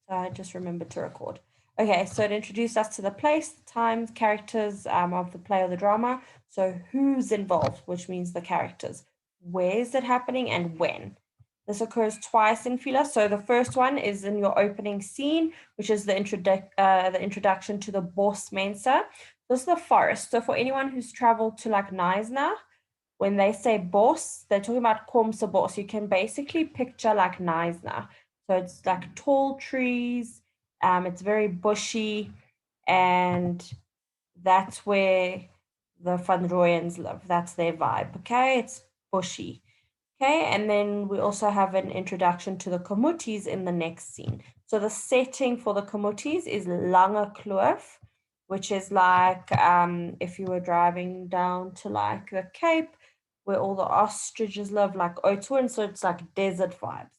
So I just remembered to record. Okay, so it introduced us to the place, the times, characters of the play or the drama. So who's involved, which means the characters. Where is it happening and when? This occurs twice in Fiela. So the first one is in your opening scene, which is the introduction to the Bos Mensa. This is the forest. So for anyone who's traveled to like Neisner, when they say Bos, they're talking about Komse Bos. You can basically picture like Neisner. So it's like tall trees, it's very bushy, and that's where the Van Royens live. That's their vibe, okay? It's bushy. Okay, and then we also have an introduction to the Kamutis in the next scene. So the setting for the Kamutis is Lange Kloof, which is like if you were driving down to like the Cape, where all the ostriches live, like Oudtshoorn, so it's like desert vibes.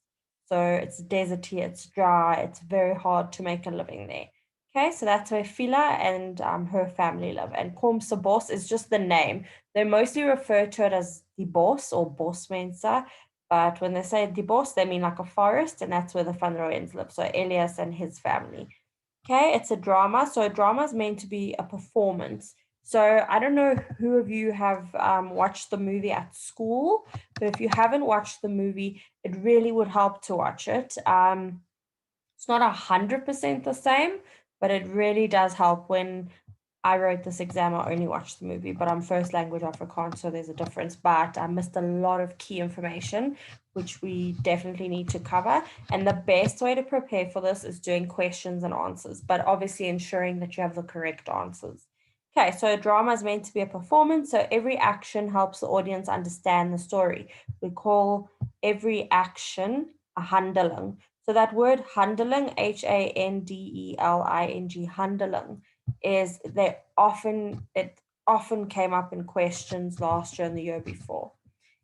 So it's deserty, it's dry, it's very hard to make a living there. Okay, so that's where Fiela and her family live. And Komse Bos is just the name. They mostly refer to it as the Bos or Bosmensa, but when they say the Bos, they mean like a forest, and that's where the Van Royens live. So Elias and his family. Okay, it's a drama. So a drama is meant to be a performance. So I don't know who of you have watched the movie at school, but if you haven't watched the movie, it really would help to watch it. It's not 100% the same, but it really does help. When I wrote this exam, I only watched the movie, but I'm first language Afrikaans, so there's a difference. But I missed a lot of key information, which we definitely need to cover. And the best way to prepare for this is doing questions and answers, but obviously ensuring that you have the correct answers. Okay, so drama is meant to be a performance, so every action helps the audience understand the story. We call every action a handeling. So that word handeling, Handeling, handeling, is it often came up in questions last year and the year before.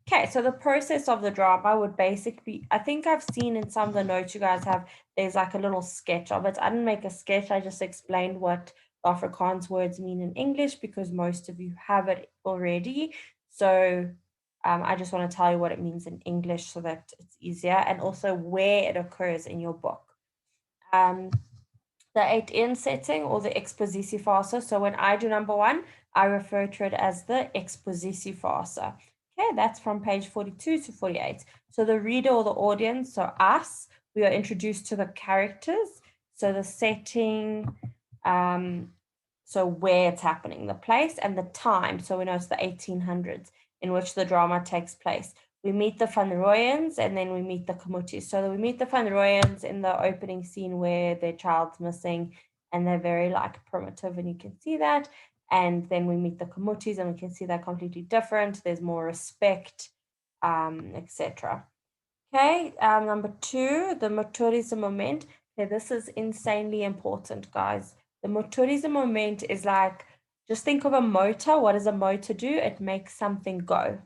Okay, so the process of the drama would basically, I think I've seen in some of the notes you guys have, there's like a little sketch of it. I didn't make a sketch, I just explained what the Afrikaans words mean in English because most of you have it already. So I just want to tell you what it means in English so that it's easier, and also where it occurs in your book. Um, the 8N setting or the expositiefase. So when I do number one, I refer to it as the expositiefase. Okay, that's from page 42 to 48. So the reader or the audience, so us, we are introduced to the characters. So the setting, so where it's happening, the place, and the time. So we know it's the 1800s in which the drama takes place. We meet the Van Royens and then we meet the Kamutis. So we meet the Van Royens in the opening scene where their child's missing and they're very like primitive, and you can see that. And then we meet the Kamutis and we can see they're completely different. There's more respect, etc. Okay, number two, the motorische moment. Okay, this is insanely important, guys. The motorische moment is like, just think of a motor. What does a motor do? It makes something go.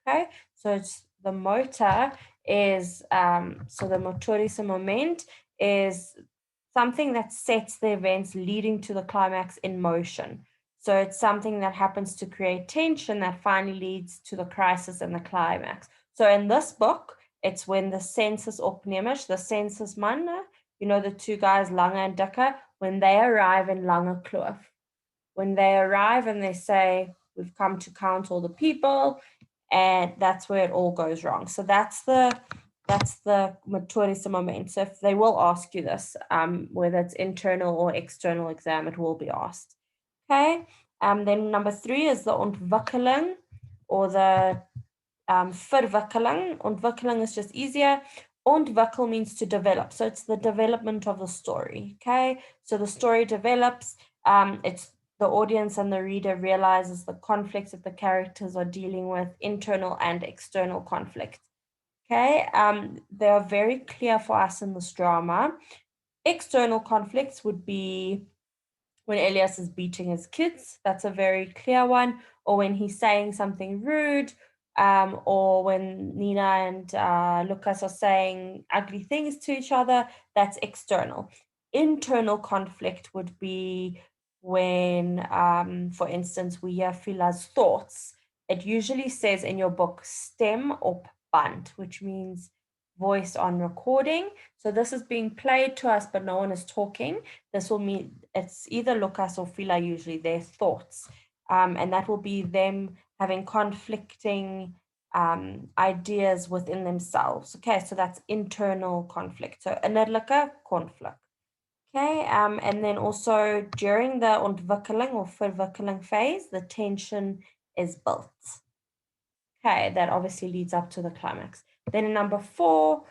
Okay, so it's the motor is, so the motorische moment is something that sets the events leading to the climax in motion. So it's something that happens to create tension that finally leads to the crisis and the climax. So in this book, it's when the census opnemers, the census manne, you know, the two guys, Lange and Dikke, when they arrive in Lange Kloof. When they arrive and they say, we've come to count all the people, and that's where it all goes wrong. So that's the motorische moment. So if they will ask you this, whether it's internal or external exam, it will be asked. Okay. Then number three is the ontwikkeling or the verwikkeling. Ontwikkeling is just easier. Ontwikkel means to develop. So it's the development of the story. Okay. So the story develops. It's the audience and the reader realizes the conflicts that the characters are dealing with, internal and external conflicts. Okay, they are very clear for us in this drama. External conflicts would be when Elias is beating his kids. That's a very clear one. Or when he's saying something rude, or when Nina and Lucas are saying ugly things to each other. That's external. Internal conflict would be when, for instance, we hear Fiela's thoughts. It usually says in your book stem or band, which means voice on recording. So this is being played to us, but no one is talking. This will mean it's either Lucas or Fiela, usually their thoughts. And that will be them having conflicting ideas within themselves. Okay, so that's internal conflict. So innerlijke conflict. Okay, and then also during the ontwikkeling or verwikkeling phase, the tension is built. Okay, that obviously leads up to the climax. Then in number 4,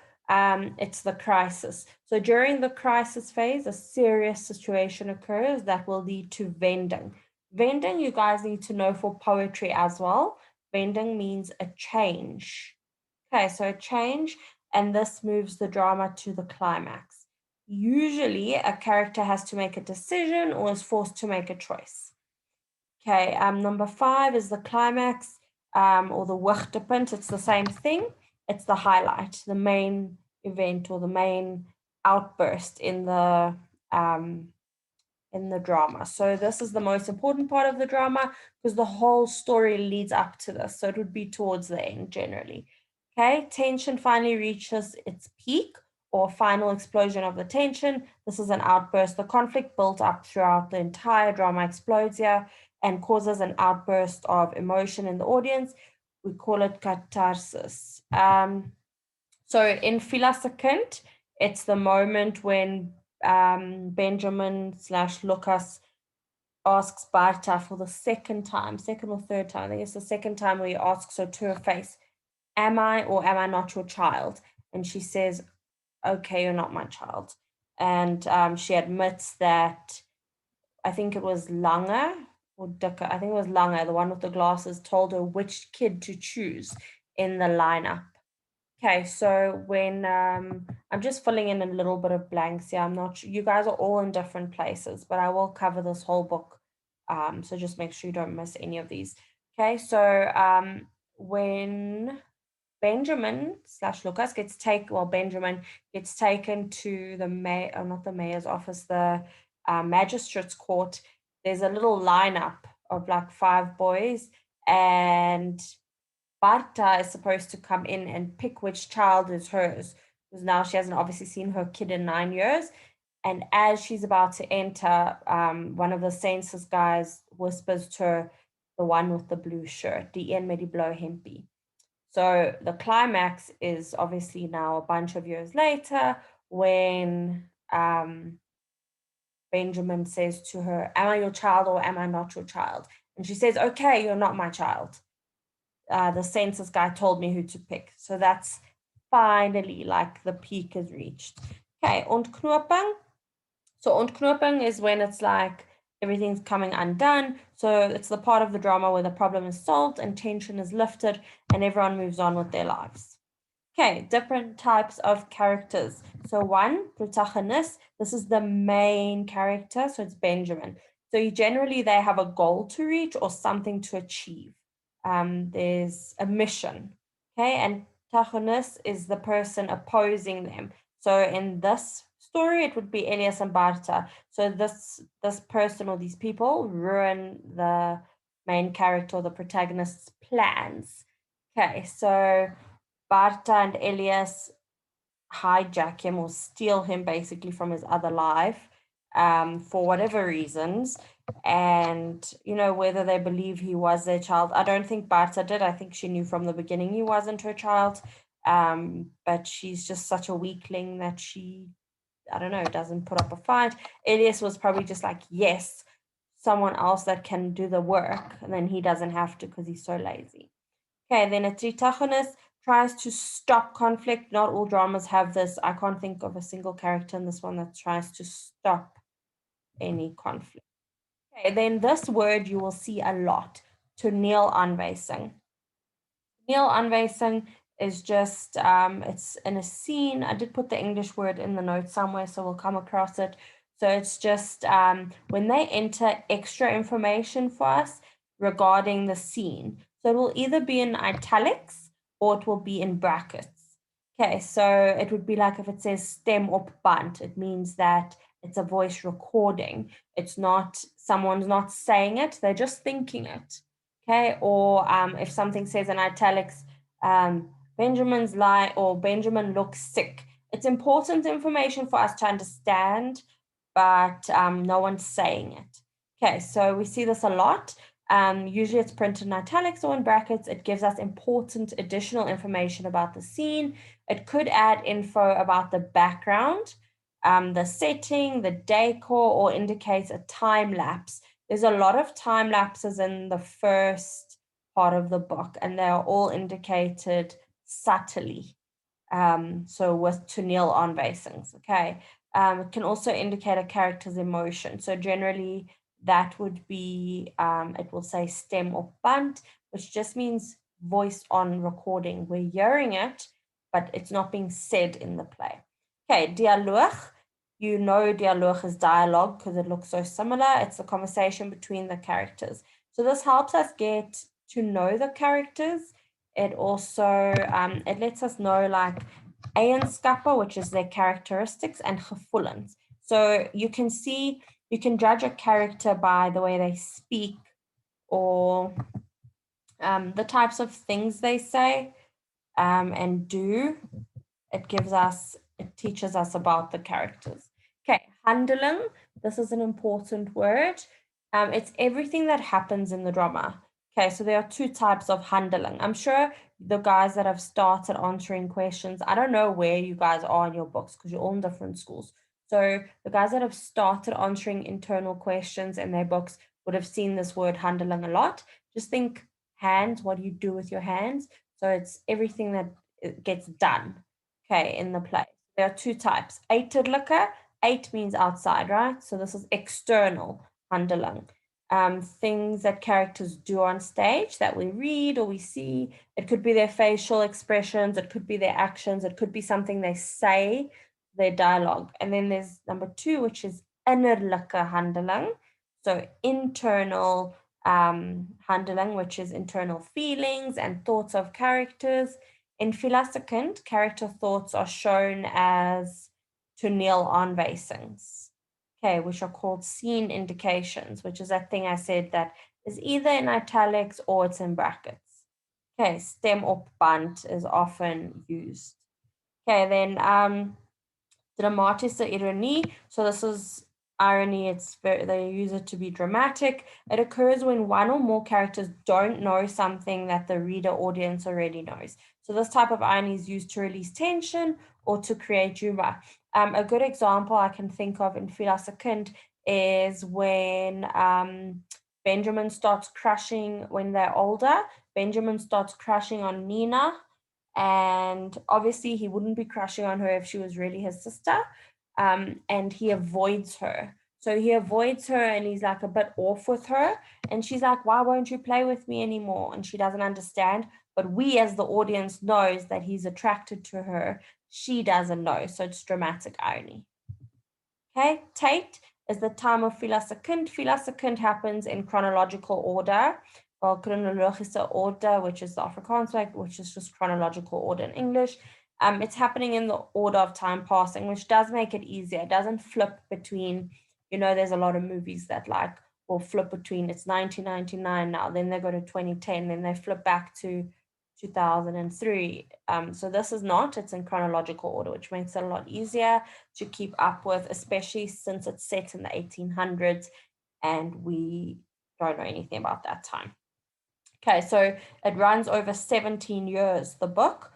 it's the crisis. So during the crisis phase, a serious situation occurs that will lead to vending. Vending, you guys need to know for poetry as well. Vending means a change. Okay, so a change, and this moves the drama to the climax. Usually, a character has to make a decision or is forced to make a choice. Okay, number 5 is the climax or the hoogtepunt. It's the same thing. It's the highlight, the main event or the main outburst in the drama. So this is the most important part of the drama because the whole story leads up to this. So it would be towards the end generally. Okay, tension finally reaches its peak or final explosion of the tension. This is an outburst. The conflict built up throughout the entire drama explodes here and causes an outburst of emotion in the audience. We call it catharsis. So in Fiela's kind, it's the moment when Benjamin / Lucas asks Barter for the second or third time, I think it's the second time where he asks her to her face, am I or am I not your child? And she says, okay, you're not my child. And she admits that, I think it was Lange or Dikke, I think it was Lange, the one with the glasses, told her which kid to choose in the lineup. Okay, so when I'm just filling in a little bit of blanks here, I'm not sure, you guys are all in different places, but I will cover this whole book. So just make sure you don't miss any of these. Okay, so when Benjamin / Lucas Benjamin gets taken to the mayor, not the mayor's office, the magistrate's court, there's a little lineup of like 5 boys, and Barter is supposed to come in and pick which child is hers, because now she hasn't obviously seen her kid in 9 years. And as she's about to enter, one of the census guys whispers to her, the one with the blue shirt, die een met die blou hempie. So the climax is obviously now a bunch of years later when Benjamin says to her, am I your child or am I not your child? And she says, okay, you're not my child. The census guy told me who to pick. So that's finally like the peak is reached. Okay, ontknoping. So ontknoping is when it's like everything's coming undone. So it's the part of the drama where the problem is solved and tension is lifted and everyone moves on with their lives. Okay, different types of characters. So 1, protagonist. This is the main character. So it's Benjamin. So generally they have a goal to reach or something to achieve. There's a mission. Okay, and antagonist is the person opposing them. So in this story, it would be Elias and Barter. So this person or these people ruin the main character or the protagonist's plans. Okay, so Barter and Elias hijack him or steal him basically from his other life for whatever reasons. And, you know, whether they believe he was their child, I don't think Barter did. I think she knew from the beginning he wasn't her child. But she's just such a weakling that she, I don't know, doesn't put up a fight. Elias was probably just like, yes, someone else that can do the work. And then he doesn't have to because he's so lazy. Okay, then a tritagonist tries to stop conflict. Not all dramas have this. I can't think of a single character in this one that tries to stop any conflict. Okay, then this word you will see a lot, toneelaanwysing. Toneelaanwysing is just, it's in a scene. I did put the English word in the notes somewhere, so we'll come across it. So it's just when they enter extra information for us regarding the scene. So it will either be in italics or it will be in brackets. Okay, so it would be like if it says stem op band, it means that it's a voice recording. It's not, someone's not saying it, they're just thinking it. Okay, or if something says in italics, Benjamin's lie, or Benjamin looks sick. It's important information for us to understand, but no one's saying it. Okay, so we see this a lot. Usually it's printed in italics or in brackets. It gives us important additional information about the scene. It could add info about the background, the setting, the decor, or indicates a time lapse. There's a lot of time lapses in the first part of the book, and they are all indicated subtly. So with toneel aanwysings, okay. It can also indicate a character's emotion. So generally that would be, it will say stem op band, which just means voice on recording. We're hearing it, but it's not being said in the play. Okay, dialoog. You know dialoog is dialogue because it looks so similar. It's a conversation between the characters. So this helps us get to know the characters. It also, it lets us know like eienskappe, which is their characteristics, and gevoelens. So you can see, you can judge a character by the way they speak, or the types of things they say and do. It teaches us about the characters. Okay, handeling. This is an important word. It's everything that happens in the drama. Okay, so there are two types of handeling. I'm sure the guys that have started answering questions, I don't know where you guys are in your books because you're all in different schools. So the guys that have started answering internal questions in their books would have seen this word handeling a lot. Just think hands, what do you do with your hands? So it's everything that gets done, okay, in the play. There are two types. Uiterlike, uit means outside, right? So this is external handeling. Things that characters do on stage that we read or we see. It could be their facial expressions, it could be their actions, it could be something they say, their dialogue. And then there's number two, which is innerlike handeling. So internal handeling, which is internal feelings and thoughts of characters. In Fiela's kind, character thoughts are shown as toneel aanwysings, okay, which are called scene indications, which is that thing I said that is either in italics or it's in brackets. Okay, stem op band is often used. Okay, then dramatische ironie. So this is irony. They use it to be dramatic. It occurs when one or more characters don't know something that the reader audience already knows. So this type of irony is used to release tension or to create humor. A good example I can think of in Fiela's kind is when Benjamin starts crushing, when they're older, Benjamin starts crushing on Nina, and obviously he wouldn't be crushing on her if she was really his sister, and he avoids her. So he avoids her and he's like a bit off with her, and she's like, why won't you play with me anymore? And she doesn't understand, but we as the audience knows that he's attracted to her. She doesn't know, so it's dramatic irony. Okay, Tyd is the time of Fiela's kind. Fiela's kind happens in chronological order, or chronologische order, which is the Afrikaans way, which is just chronological order in English. It's happening in the order of time passing, which does make it easier. It doesn't flip between, there's a lot of movies that like will flip between, it's 1999 now, then they go to 2010, then they flip back to 2003. So this is not, it's in chronological order, which makes it a lot easier to keep up with, especially since it's set in the 1800s and we don't know anything about that time. Okay, so it runs over 17 years, the book.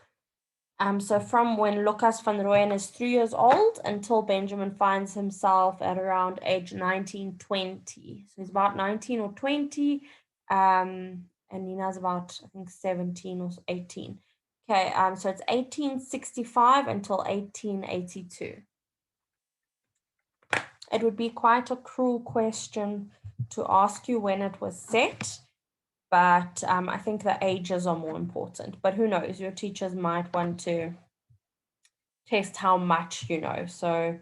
So from when Lucas Van Royen is 3 years old until Benjamin finds himself at around age 19, 20. So he's about 19 or 20. And Nina's about, I think, 17 or 18. Okay, so it's 1865 until 1882. It would be quite a cruel question to ask you when it was set, but I think the ages are more important. But who knows, your teachers might want to test how much you know. So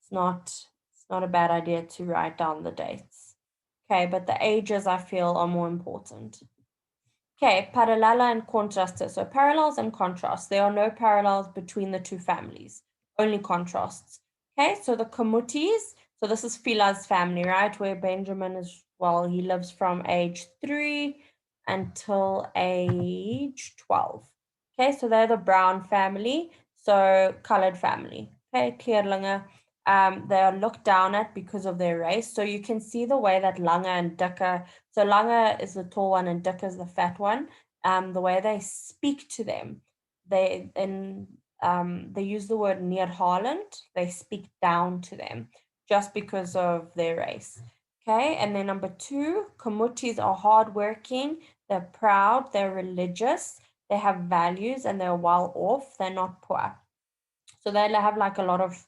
it's not a bad idea to write down the dates. Okay, but the ages I feel are more important. Okay, parallella and contraste. So parallels and contrasts. There are no parallels between the two families, only contrasts. Okay, so the Kamutis, so this is Fiela's family, right? Where Benjamin is, well, he lives from age 3 until age 12. Okay, so they're the brown family, so colored family. Okay, kleerlinge. They are looked down at because of their race. So you can see the way that lange and dikke, so lange is the tall one and dikke is the fat one. The way they speak to them, they use the word neerhalend. They speak down to them just because of their race. Okay, and then number 2, Kamutis are hardworking, they're proud, they're religious, they have values, and they're well off, they're not poor. So they have like a lot of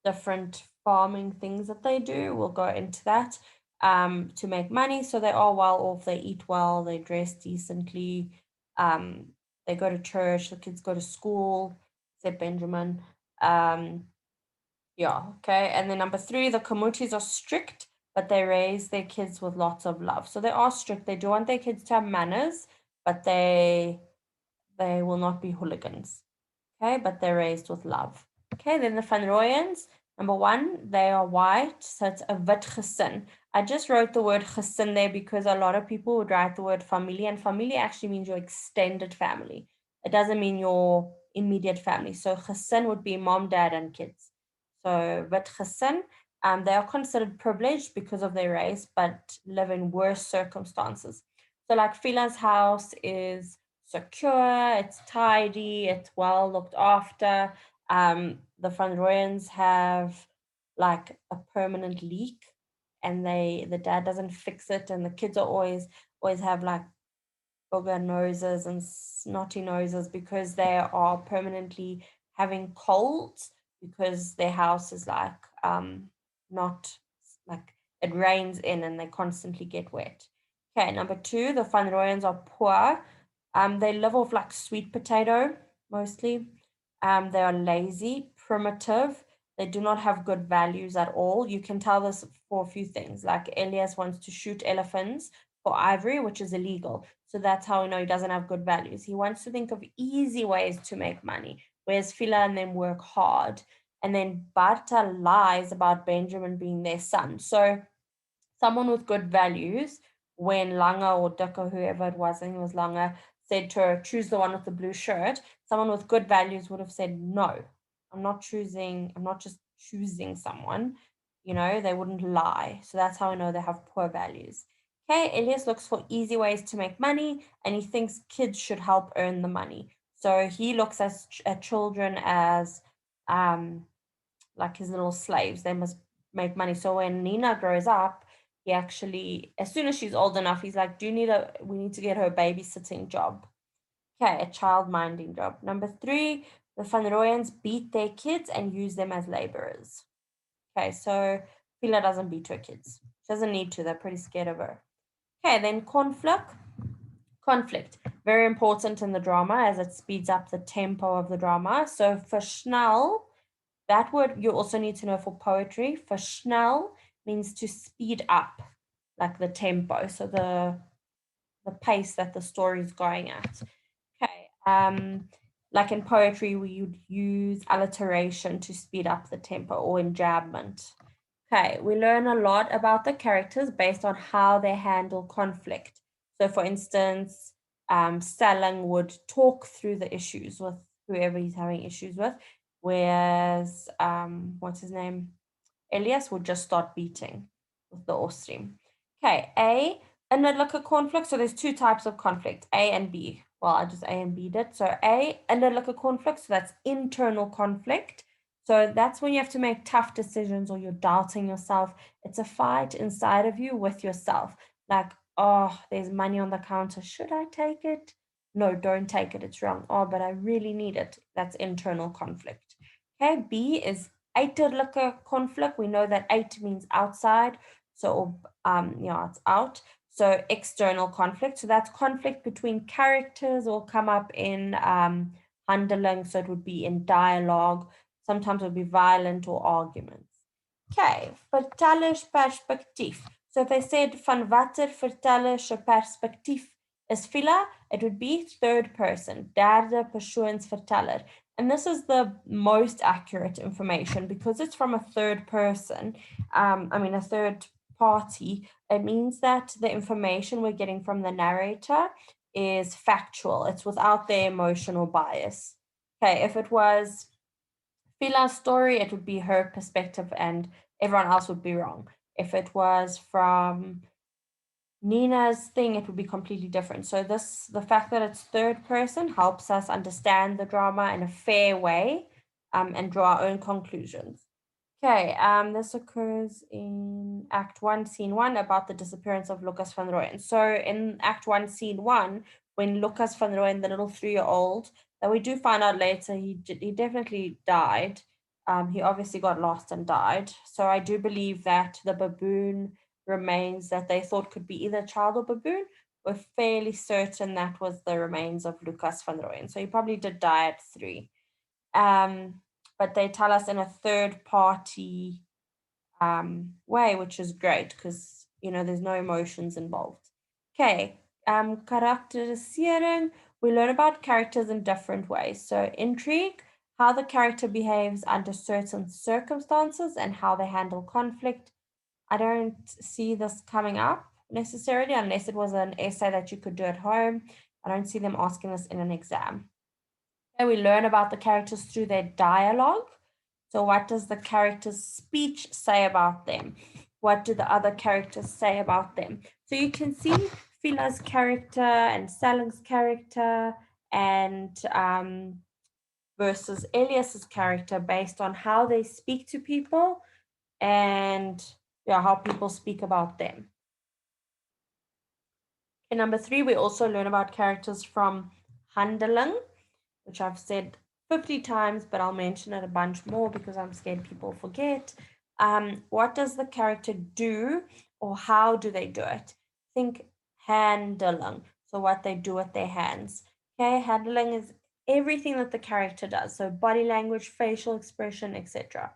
different farming things that they do. We'll go into that to make money. So they are well off, they eat well, they dress decently, they go to church, the kids go to school, except Benjamin. Yeah, okay. And then number 3, the Kamutis are strict, but they raise their kids with lots of love. So they are strict. They do want their kids to have manners, but they will not be hooligans. Okay, but they're raised with love. Okay, then the Van Royens, number 1, they are white, so it's a wit gesin. I just wrote the word gesin there because a lot of people would write the word familie, and familie actually means your extended family. It doesn't mean your immediate family. So gesin would be mom, dad, and kids. So wit gesin, they are considered privileged because of their race, but live in worse circumstances. So like Fiela's house is secure, it's tidy, it's well looked after. The Van Royens have like a permanent leak, and the dad doesn't fix it, and the kids are always have like booger noses and snotty noses because they are permanently having colds because their house is like not like it rains in and they constantly get wet. Okay, number 2, the Van Royens are poor. They live off like sweet potato mostly. They are lazy, primitive. They do not have good values at all. You can tell this for a few things. Like Elias wants to shoot elephants for ivory, which is illegal. So that's how we know he doesn't have good values. He wants to think of easy ways to make money, whereas Fiela and them work hard. And then Barter lies about Benjamin being their son. So someone with good values, when Langa or Dika, whoever it was, I think it was Langa, said to her, choose the one with the blue shirt, someone with good values would have said, no, I'm not just choosing someone. They wouldn't lie. So that's how I know they have poor values. Okay, Elias looks for easy ways to make money, and he thinks kids should help earn the money. So he looks at children as like his little slaves. They must make money. So when Nina grows up, he actually, as soon as she's old enough, he's like, we need to get her a babysitting job. Okay, a child minding job. Number 3, the Van Royens beat their kids and use them as laborers. Okay, so Fiela doesn't beat her kids. She doesn't need to. They're pretty scared of her. Okay, then conflict. Conflict, very important in the drama as it speeds up the tempo of the drama. So for Schnell, that word you also need to know for poetry. For Schnell means to speed up, like the tempo, so the pace that the story is going at. Okay. Like in poetry, we would use alliteration to speed up the tempo, or enjambment. Okay, we learn a lot about the characters based on how they handle conflict. So for instance, Stelling would talk through the issues with whoever he's having issues with, whereas, what's his name? Elias would just start beating with the Ostream. Okay, innerlijke conflict. So there's 2 types of conflict, A and B. Well, I just A and B did. So A, innerlijke conflict. So that's internal conflict. So that's when you have to make tough decisions or you're doubting yourself. It's a fight inside of you with yourself. Like, oh, there's money on the counter. Should I take it? No, don't take it. It's wrong. Oh, but I really need it. That's internal conflict. Okay, B is uiterlijke conflict. We know that uit means outside. So, it's out. So external conflict. So that's conflict between characters or come up in handeling. So it would be in dialogue. Sometimes it would be violent or arguments. Okay, vertellersperspektief. So if I said van watter vertellerse perspektief is Fiela, it would be third person, derde persoons verteller. And this is the most accurate information because it's from a third person, a third party. It means that the information we're getting from the narrator is factual. It's without their emotional bias. Okay, if it was Fiela's story, it would be her perspective and everyone else would be wrong. If it was from Nina's thing, it would be completely different. So the fact that it's third person helps us understand the drama in a fair way, and draw our own conclusions. Okay, this occurs in Act 1, Scene 1, about the disappearance of Lucas Van Royen. So in Act 1, Scene 1, when Lucas Van Royen, the little 3-year-old, that we do find out later, he definitely died. He obviously got lost and died. So I do believe that the baboon remains that they thought could be either child or baboon, we're fairly certain that was the remains of Lucas Van Royen. So he probably did die at 3. But they tell us in a third party way, which is great because, there's no emotions involved. Okay, karakterisering, we learn about characters in different ways. So intrigue, how the character behaves under certain circumstances and how they handle conflict. I don't see this coming up necessarily unless it was an essay that you could do at home. I don't see them asking this in an exam. Okay, we learn about the characters through their dialogue. So what does the character's speech say about them? What do the other characters say about them? So you can see Fiela's character and Saling's character and versus Elias's character based on how they speak to people and how people speak about them. In number 3, we also learn about characters from Handeling, which I've said 50 times, but I'll mention it a bunch more because I'm scared people forget. What does the character do or how do they do it? Think handling, so what they do with their hands. Okay, handling is everything that the character does, so body language, facial expression, etc.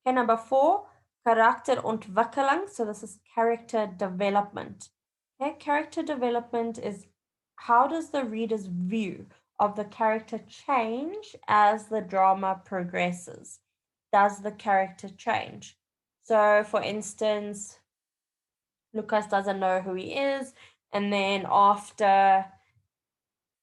Okay, number 4, Charakterontwikkeling, so this is character development. Okay, character development is how does the reader's view of the character change as the drama progresses? Does the character change? So, for instance, Lucas doesn't know who he is, and then after,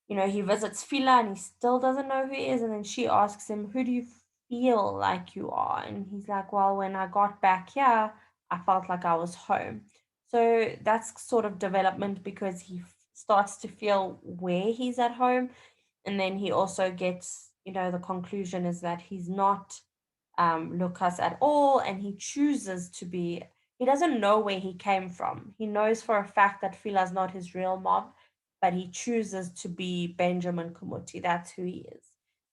he visits Fiela and he still doesn't know who he is, and then she asks him, "Who do you feel like you are?" And he's like, "Well, when I got back here, I felt like I was home." So that's sort of development because he starts to feel where he's at home. And then he also gets, the conclusion is that he's not Lucas at all. And he chooses to be, he doesn't know where he came from. He knows for a fact that Fiela's not his real mom, but he chooses to be Benjamin Kamuti. That's who he is.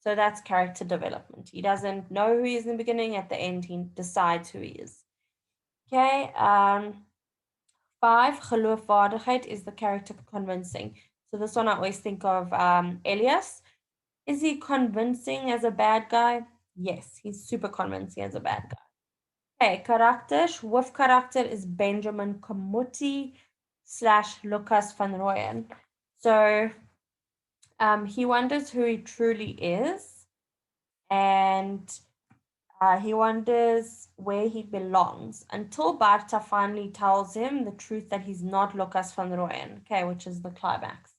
So that's character development. He doesn't know who he is in the beginning. At the end, he decides who he is. Okay. 5, geloofwaardigheid is the character convincing. So this one I always think of Elias. Is he convincing as a bad guy? Yes, he's super convincing as a bad guy. Okay, karakters. Hoofkarakter is Benjamin Kamuti / Lucas Van Royen. So he wonders who he truly is, and he wonders where he belongs until Barter finally tells him the truth that he's not Lucas Van Royen, okay, which is the climax.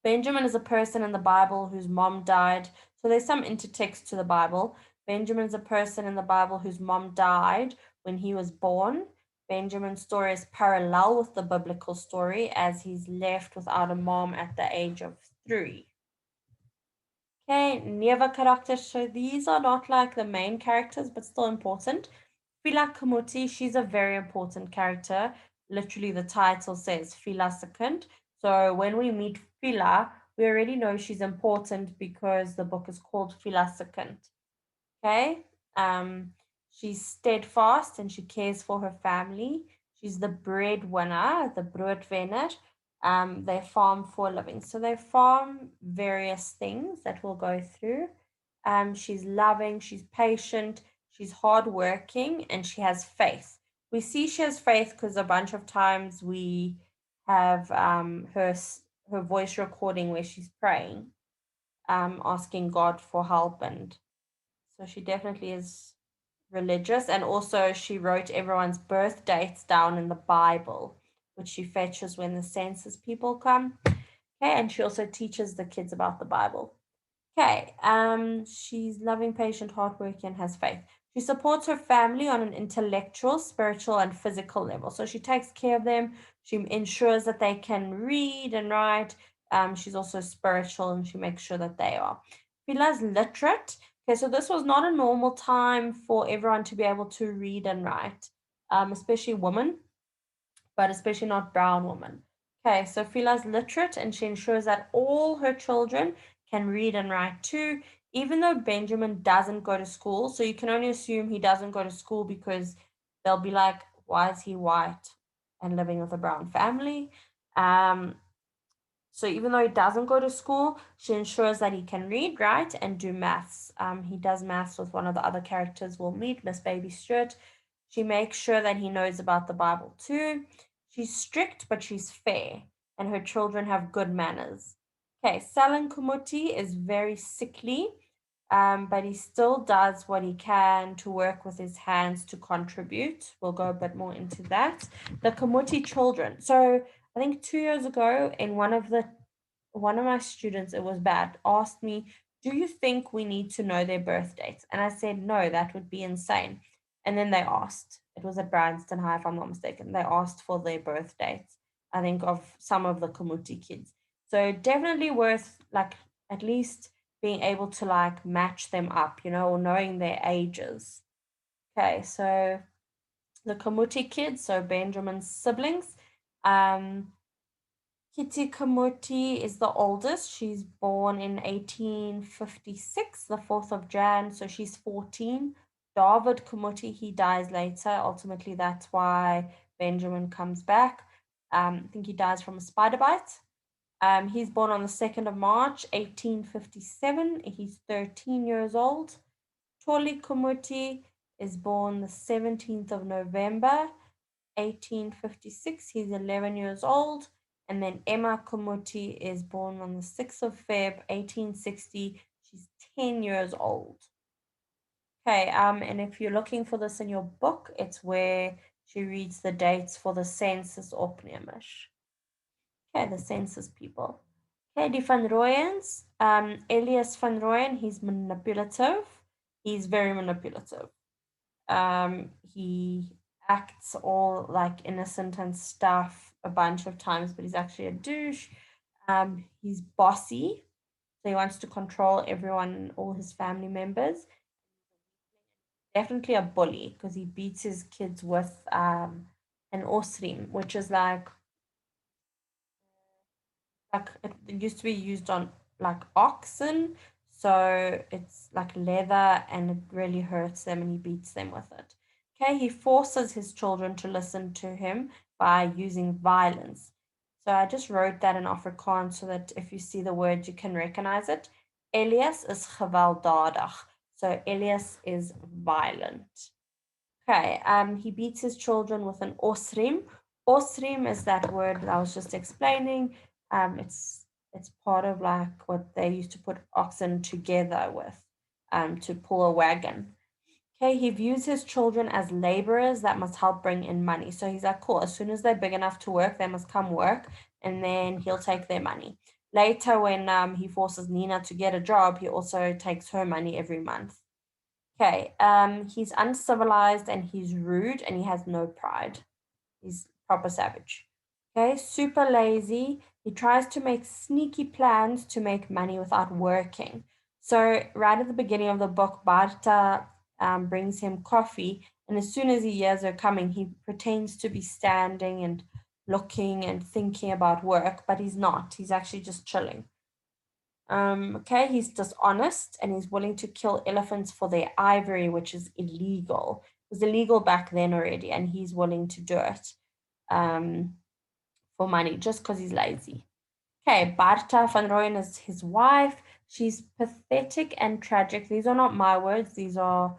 Benjamin is a person in the Bible whose mom died. So there's some intertext to the Bible. Benjamin is a person in the Bible whose mom died when he was born. Benjamin's story is parallel with the biblical story as he's left without a mom at the age of 3. Okay, never characters. So these are not like the main characters, but still important. Fiela Kamuti, she's a very important character. Literally, the title says Fiela second. So when we meet Fiela, we already know she's important because the book is called Fiela second. Okay, she's steadfast and she cares for her family. She's the breadwinner, the broodwenner. They farm for a living. So they farm various things that we'll go through. She's loving, she's patient, she's hardworking, and she has faith. We see she has faith because a bunch of times we have her voice recording where she's praying, asking God for help, and so she definitely is religious. And also she wrote everyone's birth dates down in the Bible, which she fetches when the census people come. Okay, and she also teaches the kids about the Bible. Okay, she's loving, patient, hardworking, and has faith. She supports her family on an intellectual, spiritual, and physical level. So she takes care of them. She ensures that they can read and write. She's also spiritual, and she makes sure that they are. Fiela's literate. Okay, so this was not a normal time for everyone to be able to read and write, especially women, but especially not brown women. Okay, so Fiela's literate, and she ensures that all her children can read and write too, even though Benjamin doesn't go to school. So you can only assume he doesn't go to school because they'll be like, why is he white and living with a brown family? So even though he doesn't go to school, she ensures that he can read, write, and do maths. He does maths with one of the other characters we'll meet, Miss Baby Stewart. She makes sure that he knows about the Bible too. She's strict, but she's fair, and her children have good manners. Okay, Salan Kamuti is very sickly, but he still does what he can to work with his hands to contribute. We'll go a bit more into that. The Kamuti children. So I think 2 years ago, in one of my students, it was bad, asked me, "Do you think we need to know their birth dates?" And I said, "No, that would be insane." And then they asked. It was at Branston High, if I'm not mistaken. They asked for their birth dates, I think, of some of the Kamuti kids. So definitely worth, like, at least being able to like match them up, or knowing their ages. Okay, so the Kamuti kids, so Benjamin's siblings. Kitty Kamuti is the oldest. She's born in 1856, the 4th of Jan, so she's 14. David Kamuti, he dies later. Ultimately, that's why Benjamin comes back. I think he dies from a spider bite. He's born on the 2nd of March, 1857. He's 13 years old. Toli Kamuti is born the 17th of November, 1856. He's 11 years old. And then Emma Kamuti is born on the 6th of Feb, 1860. She's 10 years old. Okay, and if you're looking for this in your book, it's where she reads the dates for the census opneemers. Okay, the census people. Okay, die Van Royens. Elias Van Royen, he's manipulative. He's very manipulative. He acts all like innocent and stuff a bunch of times, but he's actually a douche. He's bossy, so he wants to control everyone, all his family members. Definitely a bully because he beats his kids with an osrim, which is like it used to be used on like oxen, so it's like leather and it really hurts them and he beats them with it. Okay, he forces his children to listen to him by using violence. So I just wrote that in Afrikaans so that if you see the word you can recognize it. Elias is gewelddadig. So Elias is violent. Okay, he beats his children with an osrim. Osrim is that word that I was just explaining. It's part of like what they used to put oxen together with to pull a wagon. Okay, he views his children as laborers that must help bring in money. So he's like, cool, as soon as they're big enough to work, they must come work and then he'll take their money. Later, when he forces Nina to get a job, he also takes her money every month. Okay, he's uncivilized and he's rude and he has no pride. He's proper savage. Okay, super lazy. He tries to make sneaky plans to make money without working. So right at the beginning of the book, Barter brings him coffee, and as soon as he hears her coming, he pretends to be standing and looking and thinking about work, but he's not. He's actually just chilling. Okay, he's dishonest and he's willing to kill elephants for their ivory, which is illegal. It was illegal back then already, and he's willing to do it for money just because he's lazy. Okay, Barta van Rooyen is his wife. She's pathetic and tragic. These are not my words, these are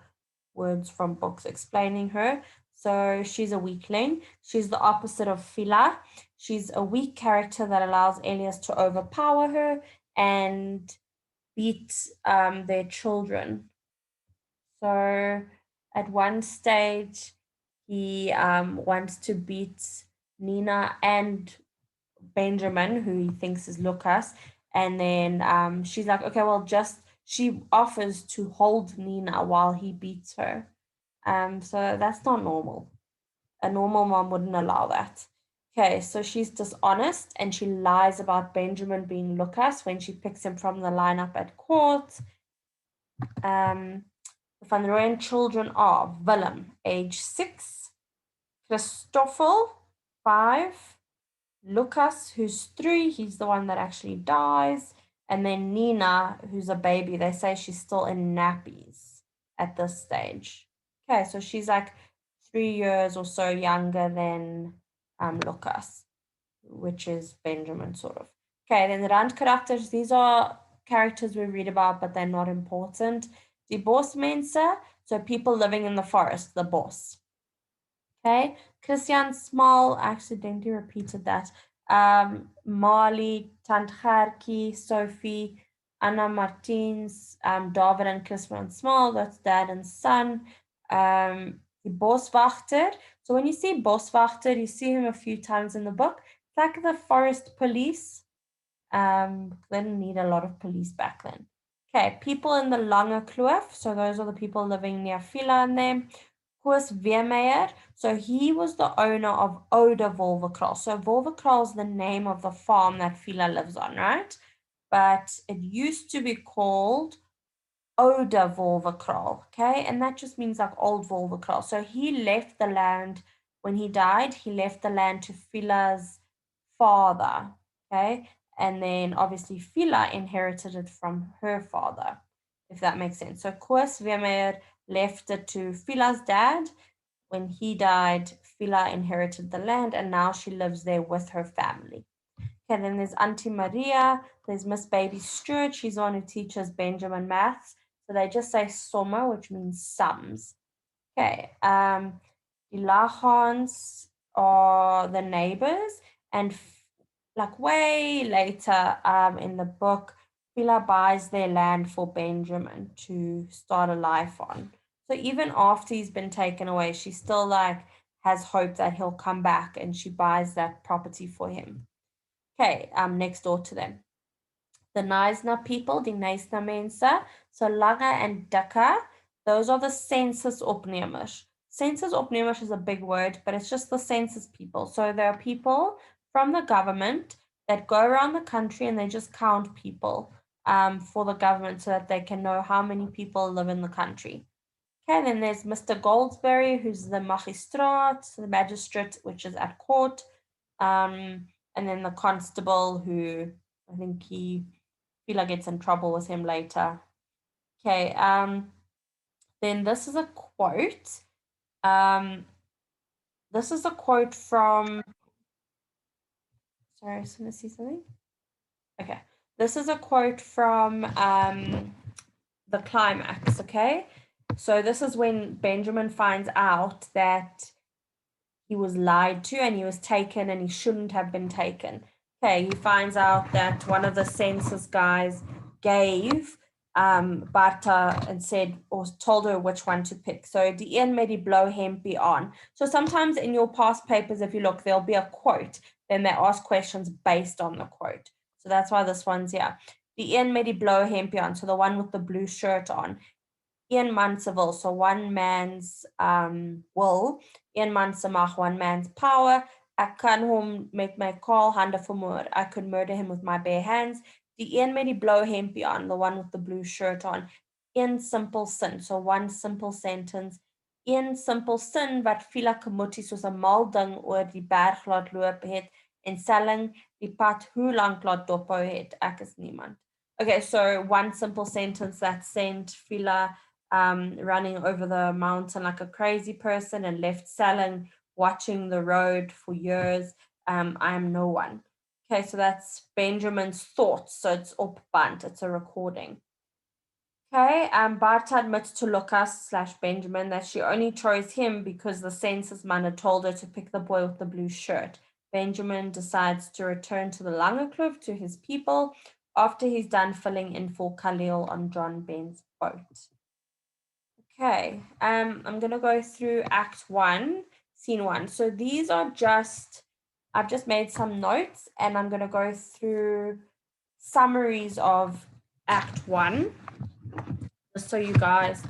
words from books explaining her. So she's a weakling. She's the opposite of Fiela. She's a weak character that allows Elias to overpower her and beat their children. So at one stage, he wants to beat Nina and Benjamin, who he thinks is Lucas. And then she's like, okay, well, she offers to hold Nina while he beats her. So that's not normal. A normal mom wouldn't allow that. Okay, so she's dishonest and she lies about Benjamin being Lucas when she picks him from the lineup at court. The Van Royen children are Willem, age 6, Christoffel, 5, Lucas, who's 3, he's the one that actually dies, and then Nina, who's a baby. They say she's still in nappies at this stage. Okay, so she's like 3 years or so younger than Lucas, which is Benjamin, sort of. Okay, then the randkarakters, these are characters we read about, but they're not important. Die bosmense, so people living in the forest, the bos. Okay, Christian Small, I accidentally repeated that. Marley, Tantgertjie, Sophie, Anna Martins, David and Christian Small, that's dad and son. The Boswachter. So when you see Boswachter, you see him a few times in the book. It's like the forest police. They didn't need a lot of police back then. Okay, people in the Lange Kloof. So those are the people living near Fiela and them. Koos Weermeyer, so he was the owner of Oude Wolwekraal. So Wolwekraal is the name of the farm that Fiela lives on, right? But it used to be called Oude Wolwekraal, okay? And that just means like old Wolwekraal. So he left the land, when he died, he left the land to Fiela's father, okay? And then obviously Fiela inherited it from her father, if that makes sense. So Koos Weermeyer left it to Fiela's dad. When he died, Fiela inherited the land and now she lives there with her family. Okay, then there's Auntie Maria, there's Miss Baby Stewart, she's the one who teaches Benjamin maths. So they just say somme, which means sums. Okay, the Lachans are the neighbors, and like way later in the book, Fiela buys their land for Benjamin to start a life on. So even after he's been taken away, she still like has hope that he'll come back, and she buys that property for him. Okay, next door to them. The Knysna people, the Knysna mense, so Lange and Dikke, those are the census opnemers. Census opnemers is a big word, but it's just the census people. So there are people from the government that go around the country and they just count people for the government so that they can know how many people live in the country. Okay, then there's Mr. Goldsberry, who's the magistraat, the magistrate, which is at court. And then the constable, who I think Fiela gets in trouble with him later. Okay, then this is a quote. This is a quote from, sorry, I was going to see something. Okay, this is a quote from the climax, okay? So this is when Benjamin finds out that he was lied to and he was taken and he shouldn't have been taken. Okay, he finds out that one of the census guys gave Barter and said, or told her which one to pick. So die een met die blou hempie on. So sometimes in your past papers, if you look, there'll be a quote. Then they ask questions based on the quote. So that's why this one's here. Die een met die blou hempie on. So the one with the blue shirt on. Een man se wil, so one man's will. Een man se mag, one man's power. Ek kan hom met my kaal hande vermoor. I could murder him with my bare hands. Die een met die blou hempie on, the one with the blue shirt on. Een simple sin, so one simple sentence. Een simple sin wat Fiela Kamuti soos 'n mal ding oor die berg laat loop het en selling die pad hoe lank laat dophou het. Ek is niemand. Okay, so one simple sentence that sent Fiela running over the mountain like a crazy person and left selling, watching the road for years. I am no one. Okay, so that's Benjamin's thoughts. So it's opband, it's a recording. Okay, Barter admits to Lucas / Benjamin that she only chose him because the census man had told her to pick the boy with the blue shirt. Benjamin decides to return to the Lange Kloof to his people after he's done filling in for Khalil on John Ben's boat. Okay, I'm going to go through Act 1, Scene 1. So these are just I've just made some notes and I'm going to go through summaries of Act 1, just so you guys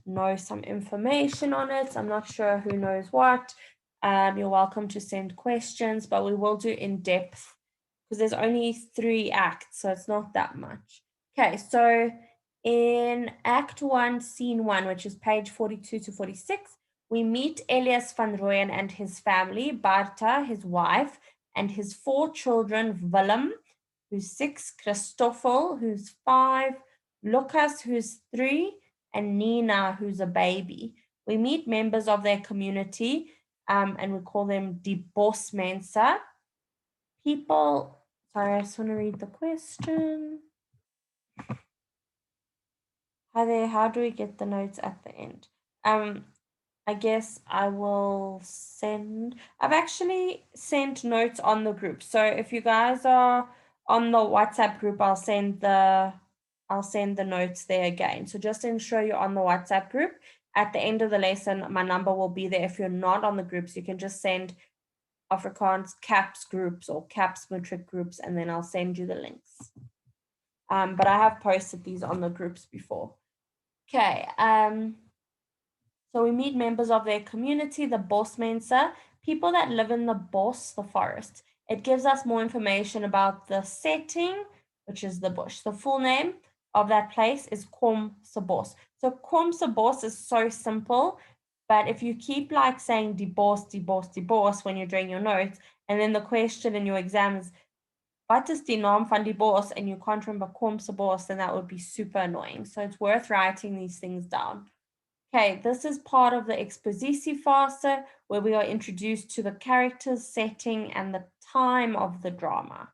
know some information on it. I'm not sure who knows what. You're welcome to send questions, but we will do in depth because there's only 3 acts, so it's not that much. Okay, so in Act 1, Scene 1, which is page 42 to 46, we meet Elias Van Royen and his family, Barter, his wife, and his 4 children, Willem, who's 6, Christoffel, who's 5, Lucas, who's 3, and Nina, who's a baby. We meet members of their community, and we call them die bosmense. People, sorry, I just want to read the question. Hi there, how do we get the notes at the end? I guess I will send, I've actually sent notes on the group. So if you guys are on the WhatsApp group, I'll send the notes there again. So just ensure you're on the WhatsApp group. At the end of the lesson, my number will be there. If you're not on the groups, you can just send Afrikaans CAPS groups or CAPS matric groups, and then I'll send you the links. But I have posted these on the groups before. Okay, so we meet members of their community, the bosmense, people that live in the bos, the forest. It gives us more information about the setting, which is the bush. The full name of that place is Komse-Bos. So Komse-Bos is so simple, but if you keep like saying die bos, die bos, die bos when you're doing your notes, and then the question in your exam is, wat is die naam van die bos, and you can't remember Komse-Bos, then that would be super annoying. So it's worth writing these things down. Okay, this is part of the expositie fase, where we are introduced to the characters, setting, and the time of the drama.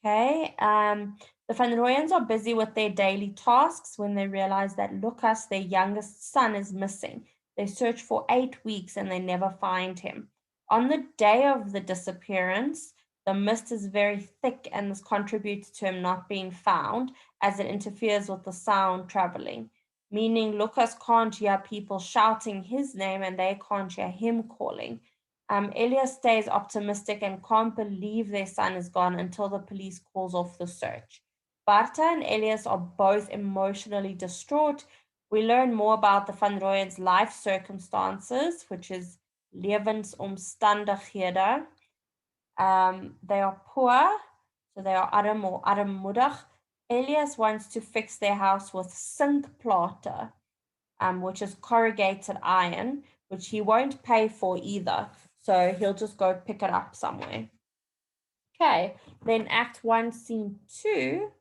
Okay, the Van Royens are busy with their daily tasks when they realize that Lucas, their youngest son, is missing. They search for 8 weeks and they never find him. On the day of the disappearance, the mist is very thick and this contributes to him not being found as it interferes with the sound traveling, meaning Lucas can't hear people shouting his name and they can't hear him calling. Elias stays optimistic and can't believe their son is gone until the police calls off the search. Barter and Elias are both emotionally distraught. We learn more about the Van Royen's life circumstances, which is lewensomstandighede. They are poor, so they are arm or armoedig. Elias wants to fix their house with sinkplate, which is corrugated iron, which he won't pay for either. So he'll just go pick it up somewhere. Okay, then Act 1, Scene 2.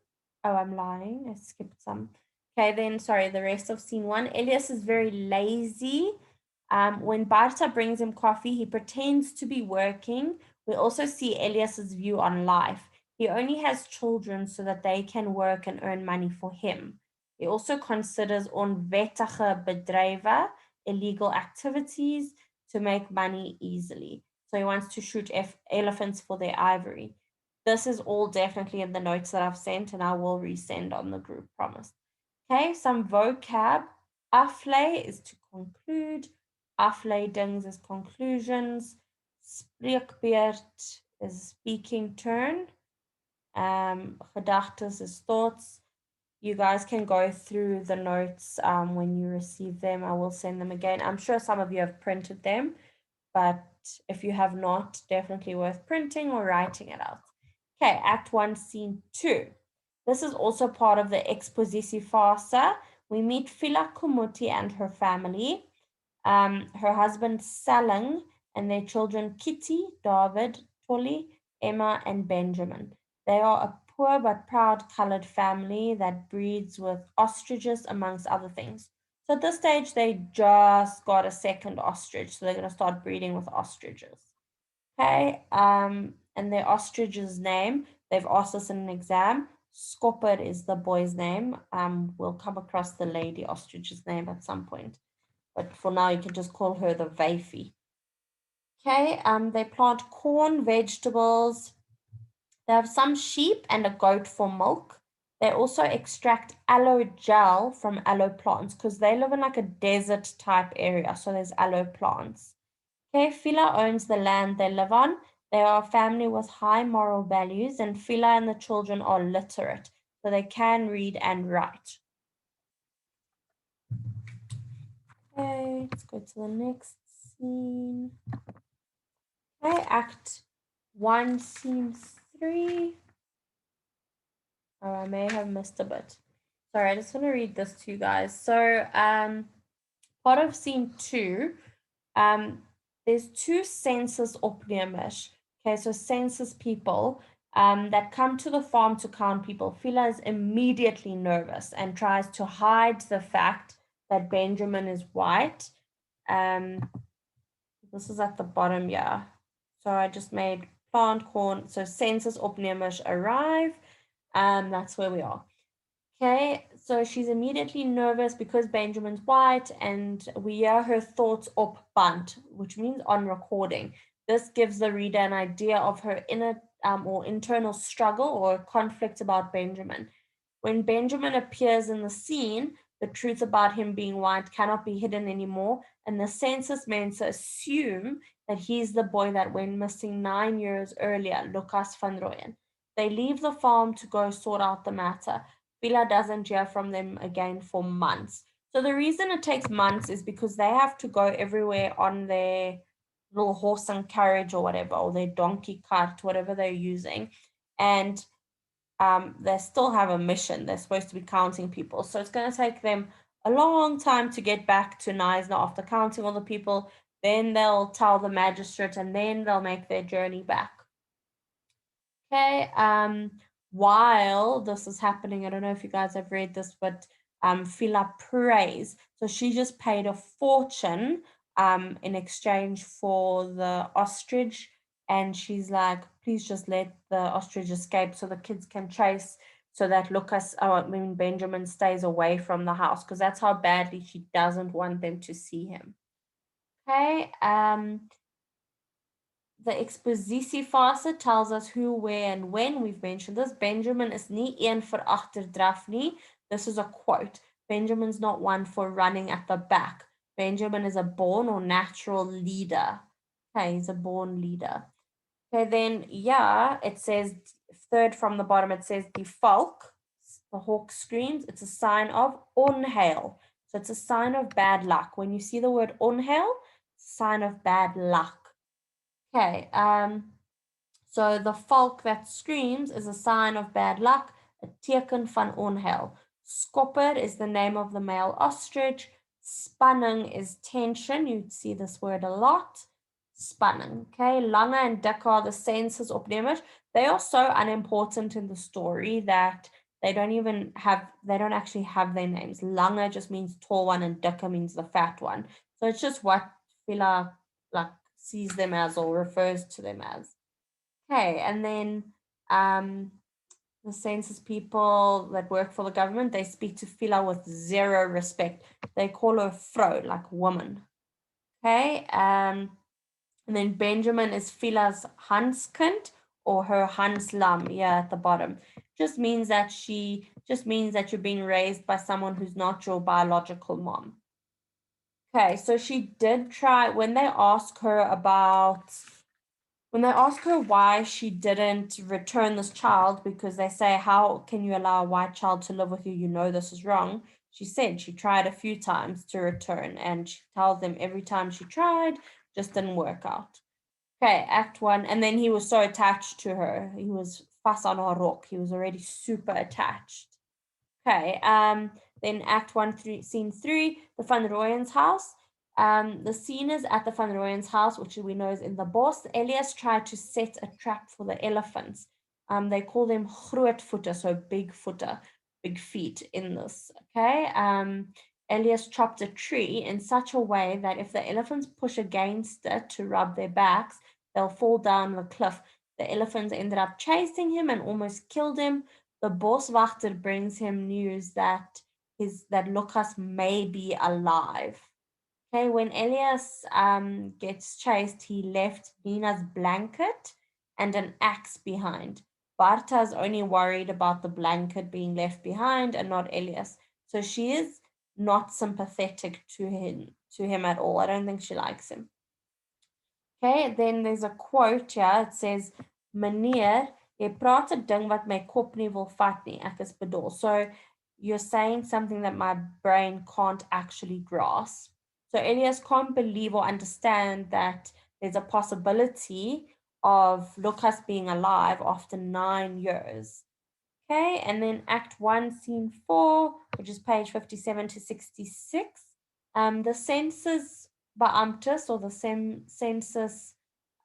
Oh, I'm lying. I skipped some. Okay, then, sorry, the rest of Scene 1. Elias is very lazy. When Barter brings him coffee, he pretends to be working. We also see Elias's view on life. He only has children so that they can work and earn money for him. He also considers onwettige bedrywe, illegal activities, to make money easily. So he wants to shoot elephants for their ivory. This is all definitely in the notes that I've sent, and I will resend on the group, promise. Okay, some vocab. Aflei is to conclude. Afleidings is conclusions. Spreekbeurt is speaking turn. Gedagtes is thoughts. You guys can go through the notes when you receive them. I will send them again. I'm sure some of you have printed them, but if you have not, definitely worth printing or writing it out. Okay, Act 1, Scene 2. This is also part of the expositie fase. We meet Fiela Kamuti and her family, her husband Saling, and their children Kitty, David, Tolly, Emma, and Benjamin. They are a poor but proud colored family that breeds with ostriches, amongst other things. So at this stage, they just got a second ostrich, so they're going to start breeding with ostriches. Okay, and their ostrich's name, they've asked us in an exam. Skopper is the boy's name. We'll come across the lady ostrich's name at some point. But for now, you can just call her the Wafie. Okay, they plant corn, vegetables. They have some sheep and a goat for milk. They also extract aloe gel from aloe plants because they live in like a desert type area. So there's aloe plants. Okay, Fiela owns the land they live on. They are a family with high moral values, and Fiela and the children are literate, so they can read and write. Okay, let's go to the next scene. Okay, Act 1, Scene 3. Oh, I may have missed a bit. Sorry, I just want to read this to you guys. So, part of Scene 2, there's two census opnemers. Okay, so census people that come to the farm to count people. Fiela is immediately nervous and tries to hide the fact that Benjamin is white. This is at the bottom, yeah. So I just made plant corn. So census opnemers arrive. That's where we are. Okay, so she's immediately nervous because Benjamin's white, and we hear her thoughts op band, which means on recording. This gives the reader an idea of her inner or internal struggle or conflict about Benjamin. When Benjamin appears in the scene, the truth about him being white cannot be hidden anymore, and the census mensa assume that he's the boy that went missing 9 years earlier, Elias Van Royen. They leave the farm to go sort out the matter. Fiela doesn't hear from them again for months. So the reason it takes months is because they have to go everywhere on their little horse and carriage or whatever, or their donkey cart, whatever they're using. And they still have a mission. They're supposed to be counting people. So it's going to take them a long time to get back to Knysna after counting all the people. Then they'll tell the magistrate, and then they'll make their journey back. Okay, while this is happening, I don't know if you guys have read this, but Fiela prays. So she just paid a fortune in exchange for the ostrich, and she's like, please just let the ostrich escape so the kids can chase, so that Benjamin stays away from the house, because that's how badly she doesn't want them to see him. Okay, the expositiefase tells us who, where, and when. We've mentioned this. Benjamin is nie een vir agterdraf nie. This is a quote. Benjamin's not one for running at the back. Benjamin is a born or natural leader. Okay, he's a born leader. Okay, then, yeah, it says, third from the bottom, it says, die valk, the hawk screams. It's a sign of onheil. So it's a sign of bad luck. When you see the word onheil, it's a sign of bad luck. Okay, so the valk that screams is a sign of bad luck, a teken van onheil. Skopper is the name of the male ostrich. Spanning is tension. You'd see this word a lot. Spanning. Okay, Lange and Dikke are the census opnemers. They are so unimportant in the story that they don't actually have their names. Lange just means tall one, and Dikke means the fat one. So it's just what Fiela sees them as or refers to them as. Okay, and then the census people that work for the government, they speak to Fiela with zero respect. They call her Vrou, like woman. Okay, and then Benjamin is Fiela's Hanskind, or her Hanslam here at the bottom. Just means that you're being raised by someone who's not your biological mom. Okay, so she did try, when they ask her why she didn't return this child, because they say, how can you allow a white child to live with you? You know this is wrong. She said she tried a few times to return, and she tells them every time she tried, just didn't work out. Okay, Act 1, and then he was so attached to her. He was fast on her rock. He was already super attached. Okay, then Act 1, Scene 3, the Van Royen's house. The scene is at the Van Royen's house, which we know is in the bos. Elias tried to set a trap for the elephants. They call them grootvoete, so big feet in this. Okay, Elias chopped a tree in such a way that if the elephants push against it to rub their backs, they'll fall down the cliff. The elephants ended up chasing him and almost killed him. The boswachter brings him news that Lucas may be alive. Okay, when Elias gets chased, he left Nina's blanket and an axe behind. Barta's only worried about the blanket being left behind and not Elias. So she is not sympathetic to him at all. I don't think she likes him. Okay, then there's a quote here. It says, Meneer, jy praat 'n ding wat my kop nie wil vat nie, ek is bedoel. So you're saying something that my brain can't actually grasp. So Elias can't believe or understand that there's a possibility of Lucas being alive after 9 years. Okay, and then Act 1, Scene 4, which is page 57 to 66. The census beamptes or the census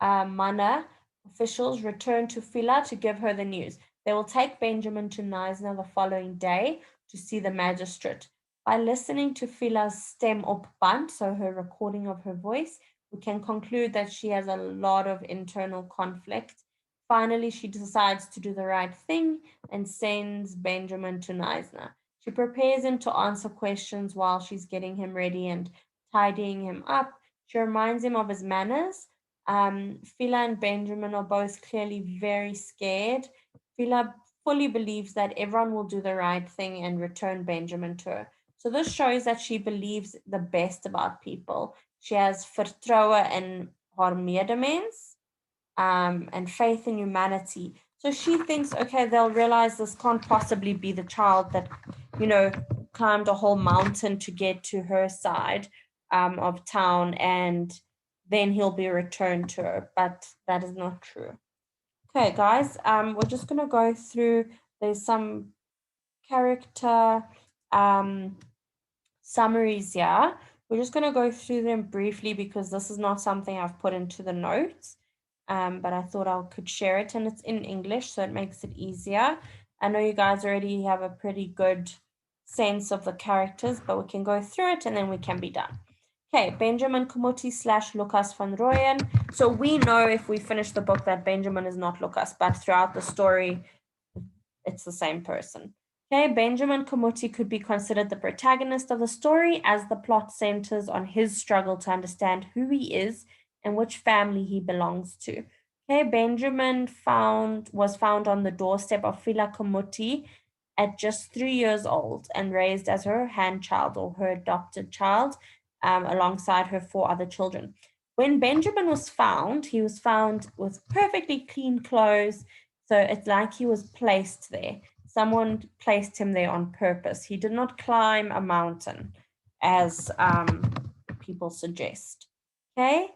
manne officials return to Fiela to give her the news. They will take Benjamin to Knysna the following day to see the magistrate. By listening to Fiela's stem op band, so her recording of her voice, we can conclude that she has a lot of internal conflict. Finally, she decides to do the right thing and sends Benjamin to Knysna. She prepares him to answer questions while she's getting him ready and tidying him up. She reminds him of his manners. Fiela and Benjamin are both clearly very scared. Fiela fully believes that everyone will do the right thing and return Benjamin to her. So this shows that she believes the best about people. She has vertroue in haar medemens, and faith in humanity. So she thinks, okay, they'll realize this can't possibly be the child that, climbed a whole mountain to get to her side of town, and then he'll be returned to her. But that is not true. Okay, guys, we're just going to go through. There's some character summaries here. We're just going to go through them briefly because this is not something I've put into the notes. But I thought I could share it, and it's in English, so it makes it easier. I know you guys already have a pretty good sense of the characters, but we can go through it and then we can be done. Okay, Benjamin Kamuti / Lucas Van Royen. So we know if we finish the book that Benjamin is not Lucas, but throughout the story, it's the same person. Okay, Benjamin Kamuti could be considered the protagonist of the story as the plot centers on his struggle to understand who he is and which family he belongs to. Okay, Benjamin was found on the doorstep of Fiela Kamuti at just 3 years old and raised as her handchild or her adopted child, alongside her 4 other children. When Benjamin was found, he was found with perfectly clean clothes, so it's like he was placed there. Someone placed him there on purpose. He did not climb a mountain, as people suggest. Okay?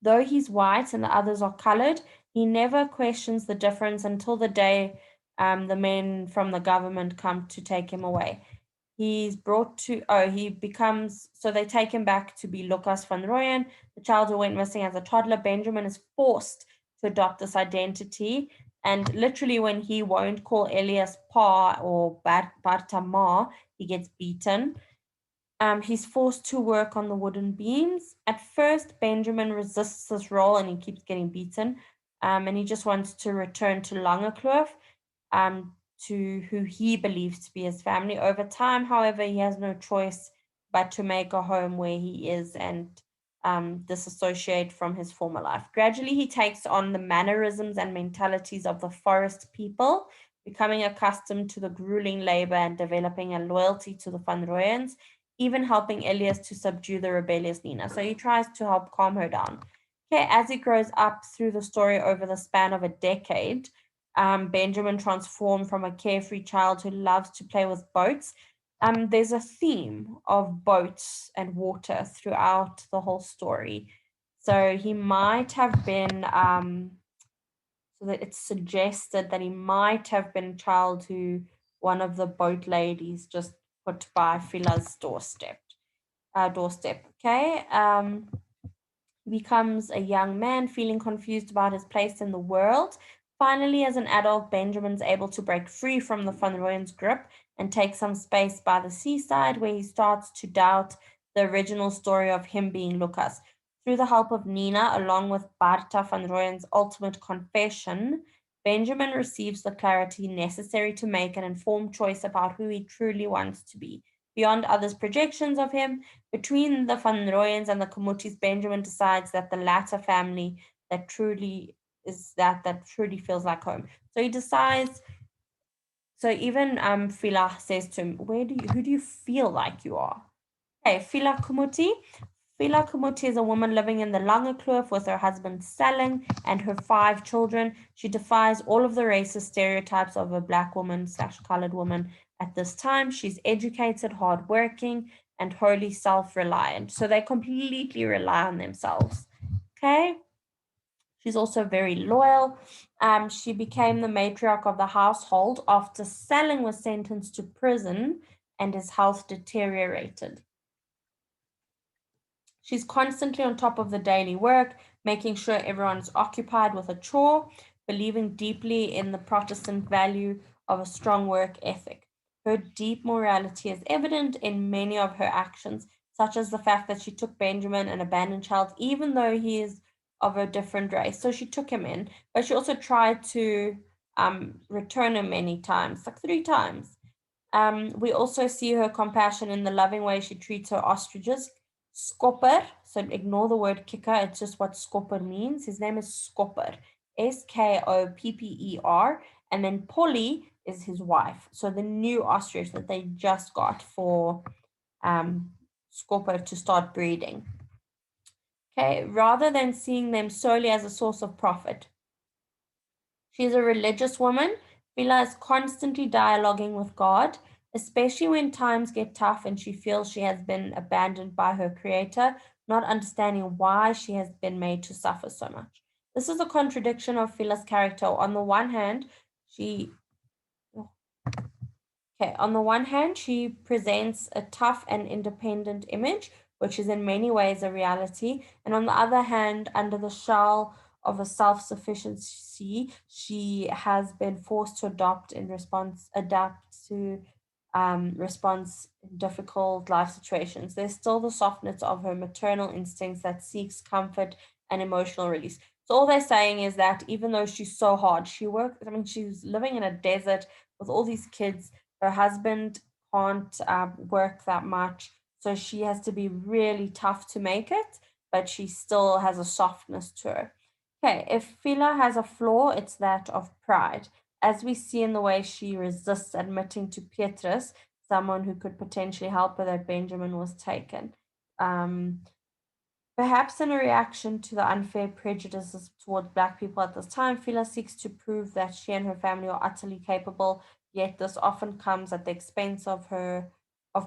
Though he's white and the others are colored, he never questions the difference until the day the men from the government come to take him away. He's brought to, so they take him back to be Lucas Van Royen, the child who went missing as a toddler. Benjamin is forced to adopt this identity. And literally when he won't call Elias Pa or Barter Ma, he gets beaten. He's forced to work on the wooden beams. At first, Benjamin resists this role and he keeps getting beaten. And he just wants to return to Langekloof, to who he believes to be his family. Over time, however, he has no choice but to make a home where he is and disassociate from his former life. Gradually, he takes on the mannerisms and mentalities of the forest people, becoming accustomed to the grueling labor and developing a loyalty to the Van Royens, even helping Elias to subdue the rebellious Nina. So he tries to help calm her down. Okay, as he grows up through the story over the span of a decade, Benjamin transformed from a carefree child who loves to play with boats. There's a theme of boats and water throughout the whole story. So he might have been, so that it's suggested that he might have been a child who one of the boat ladies just put by Fiela's doorstep. Okay. He becomes a young man feeling confused about his place in the world. Finally, as an adult, Benjamin's able to break free from the Van Royen's grip and take some space by the seaside, where he starts to doubt the original story of him being Lucas. Through the help of Nina, along with Barter Van Royen's ultimate confession, Benjamin receives the clarity necessary to make an informed choice about who he truly wants to be. Beyond others' projections of him, between the Van Royens and the Kamutis, Benjamin decides that the latter family that truly is that truly feels like home. So he decides. So even Fiela says to him, who do you feel like you are? Okay, Fiela Kamuti Fiela Kamuti is a woman living in the Lange Kloof with her husband Selling and her 5 children. She defies all of the racist stereotypes of a black woman / colored woman at this time. She's educated, hardworking, and wholly self-reliant. So they completely rely on themselves. Okay. She's also very loyal. She became the matriarch of the household after Selling was sentenced to prison and his health deteriorated. She's constantly on top of the daily work, making sure everyone's occupied with a chore, believing deeply in the Protestant value of a strong work ethic. Her deep morality is evident in many of her actions, such as the fact that she took Benjamin, an abandoned child, even though he is of a different race. So she took him in, but she also tried to return him many times, like 3 times. We also see her compassion in the loving way she treats her ostriches. Skopper, so ignore the word kicker, it's just what Skopper means. His name is Skopper, Skopper, and then Polly is his wife. So the new ostrich that they just got for Skopper to start breeding. Okay, rather than seeing them solely as a source of profit. She's a religious woman. Fiela is constantly dialoguing with God, especially when times get tough and she feels she has been abandoned by her creator, not understanding why she has been made to suffer so much. This is a contradiction of Fiela's character. On the one hand, she presents a tough and independent image, which is in many ways a reality. And on the other hand, under the shell of a self-sufficiency, she has been forced to adapt to response in difficult life situations. There's still the softness of her maternal instincts that seeks comfort and emotional release. So all they're saying is that even though she's so hard, she's living in a desert with all these kids. Her husband can't work that much, so she has to be really tough to make it, but she still has a softness to her. Okay, if Fiela has a flaw, it's that of pride, as we see in the way she resists admitting to Petrus, someone who could potentially help her, that Benjamin was taken. Perhaps in a reaction to the unfair prejudices towards Black people at this time, Fiela seeks to prove that she and her family are utterly capable, yet this often comes at the expense of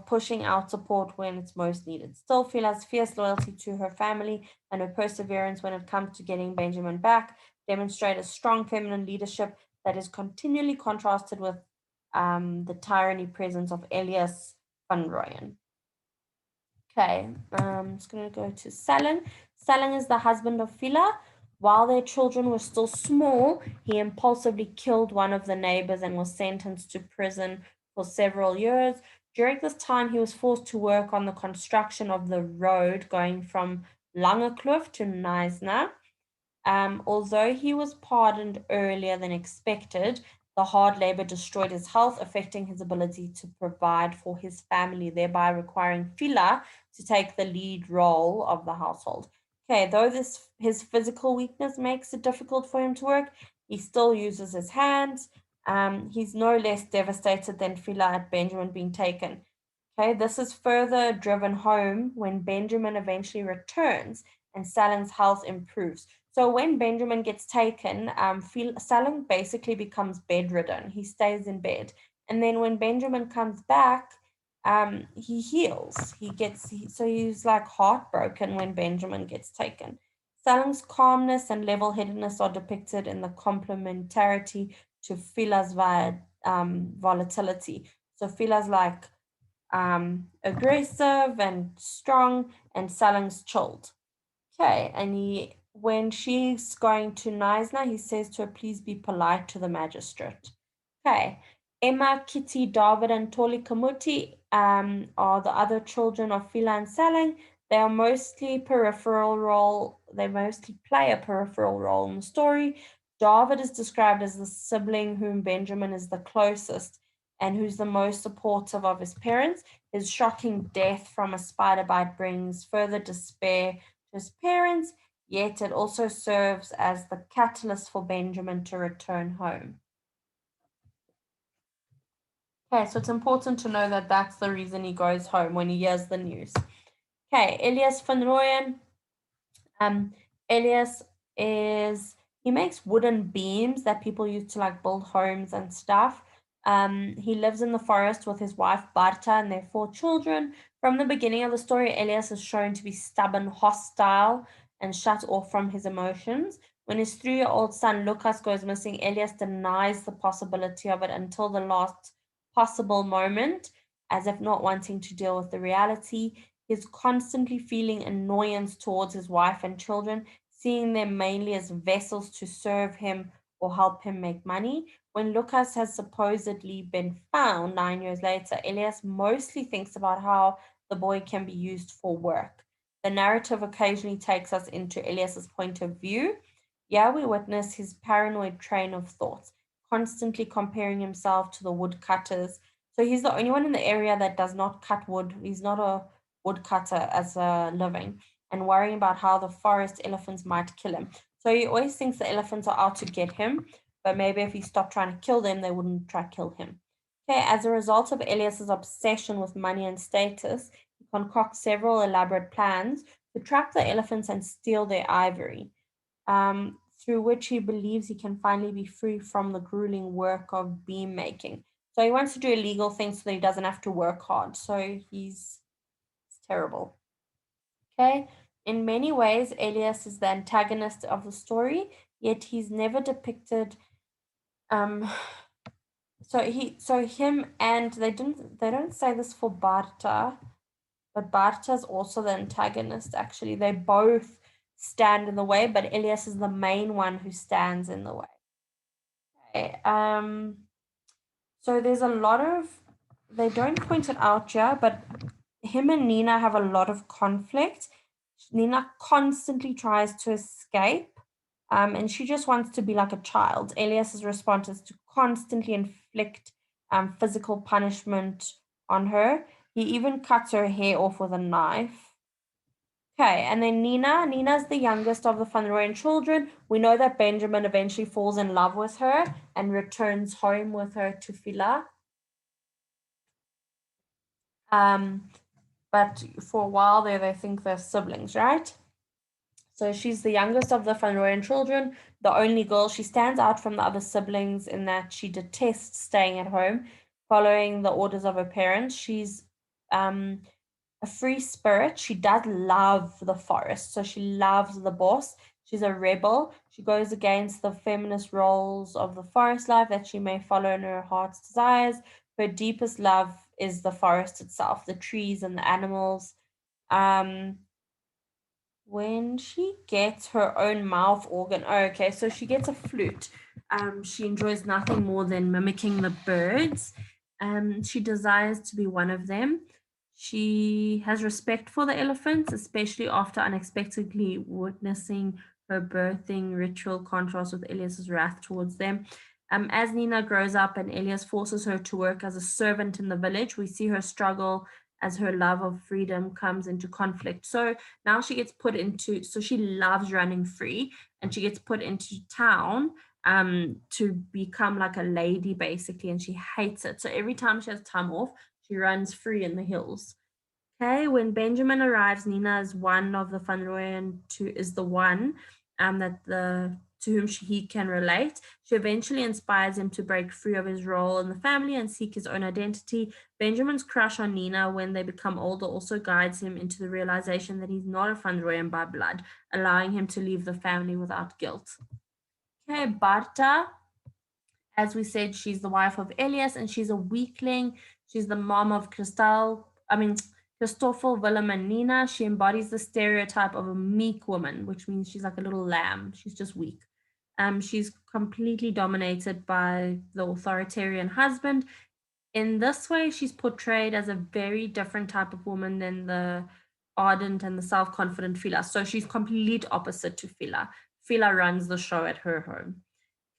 pushing out support when it's most needed. Still, Fiela's fierce loyalty to her family and her perseverance when it comes to getting Benjamin back demonstrate a strong feminine leadership that is continually contrasted with the tyranny presence of Elias Van Royen. Okay, I'm just going to go to Selling. Selling is the husband of Fiela. While their children were still small, he impulsively killed one of the neighbors and was sentenced to prison for several years. During this time, he was forced to work on the construction of the road going from Langekloof to Knysna. Although he was pardoned earlier than expected, the hard labor destroyed his health, affecting his ability to provide for his family, thereby requiring Fiela to take the lead role of the household. Okay, though his physical weakness makes it difficult for him to work, he still uses his hands. He's no less devastated than Fiela at Benjamin being taken. Okay, this is further driven home when Benjamin eventually returns and Selling's health improves. So when Benjamin gets taken, Selling basically becomes bedridden. He stays in bed. And then when Benjamin comes back, he heals. So he's like heartbroken when Benjamin gets taken. Selling's calmness and level-headedness are depicted in the complementarity to Fiela's volatility. So Fiela's like aggressive and strong, and Selling's chilled. Okay, and when she's going to Knysna, he says to her, please be polite to the magistrate. Okay, Emma, Kitty, David, and Toli Kamuti are the other children of Fiela and Selling. They mostly play a peripheral role in the story. David is described as the sibling whom Benjamin is the closest and who's the most supportive of his parents. His shocking death from a spider bite brings further despair to his parents, yet it also serves as the catalyst for Benjamin to return home. Okay, so it's important to know that that's the reason he goes home when he hears the news. Okay, Elias Van Royen. Elias he makes wooden beams that people use to like build homes and stuff. He lives in the forest with his wife Barter and their 4 children. From the beginning of the story, Elias is shown to be stubborn, hostile, and shut off from his emotions. When his 3-year-old son Lucas goes missing, Elias denies the possibility of it until the last possible moment, as if not wanting to deal with the reality. He's constantly feeling annoyance towards his wife and children, seeing them mainly as vessels to serve him or help him make money. When Lucas has supposedly been found 9 years later, Elias mostly thinks about how the boy can be used for work. The narrative occasionally takes us into Elias's point of view. Yeah, we witness his paranoid train of thoughts, constantly comparing himself to the woodcutters. So he's the only one in the area that does not cut wood. He's not a woodcutter as a living, and worrying about how the forest elephants might kill him. So he always thinks the elephants are out to get him, but maybe if he stopped trying to kill them, they wouldn't try to kill him. Okay, as a result of Elias's obsession with money and status, he concocts several elaborate plans to trap the elephants and steal their ivory, through which he believes he can finally be free from the grueling work of beam making. So he wants to do illegal things so that he doesn't have to work hard. So he's terrible. Okay, in many ways, Elias is the antagonist of the story, yet he's never depicted. Um, so him and they don't say this for Barter, but Barter is also the antagonist. Actually, they both stand in the way, but Elias is the main one who stands in the way. Okay, so there's a lot of they don't point it out here, but him and Nina have a lot of conflict. Nina constantly tries to escape, and she just wants to be like a child. Elias's response is to constantly inflict physical punishment on her. He even cuts her hair off with a knife. Okay, and then Nina's the youngest of the Fandorian children. We know that Benjamin eventually falls in love with her and returns home with her to Fiela. But for a while there, they think they're siblings, right? So she's the youngest of the Van Royen children, the only girl. She stands out from the other siblings in that she detests staying at home, following the orders of her parents. She's a free spirit. She does love the forest, so she loves the boss. She's a rebel. She goes against the feminist roles of the forest life that she may follow in her heart's desires. Her deepest love is the forest itself, the trees and the animals. When she gets her own mouth organ, oh, okay, so she gets a flute. She enjoys nothing more than mimicking the birds. She desires to be one of them. She has respect for the elephants, especially after unexpectedly witnessing her birthing ritual contrast with Elias's wrath towards them. As Nina grows up and Elias forces her to work as a servant in the village, we see her struggle as her love of freedom comes into conflict. So now she gets put into, so she loves running free, and she gets put into town to become like a lady basically, and she hates it. So every time she has time off, she runs free in the hills. Okay, when Benjamin arrives, Nina is one of the Van Royen is the one that the to whom he can relate. She eventually inspires him to break free of his role in the family and seek his own identity. Benjamin's crush on Nina when they become older also guides him into the realization that he's not a Van Royen by blood, allowing him to leave the family without guilt. Okay, Barta, as we said, she's the wife of Elias and she's a weakling. She's the mom of Christoffel, Willem, and Nina. She embodies the stereotype of a meek woman, which means she's like a little lamb. She's just weak. She's completely dominated by the authoritarian husband. In this way, she's portrayed as a very different type of woman than the ardent and the self-confident Fiela. So she's complete opposite to Fiela. Fiela runs the show at her home.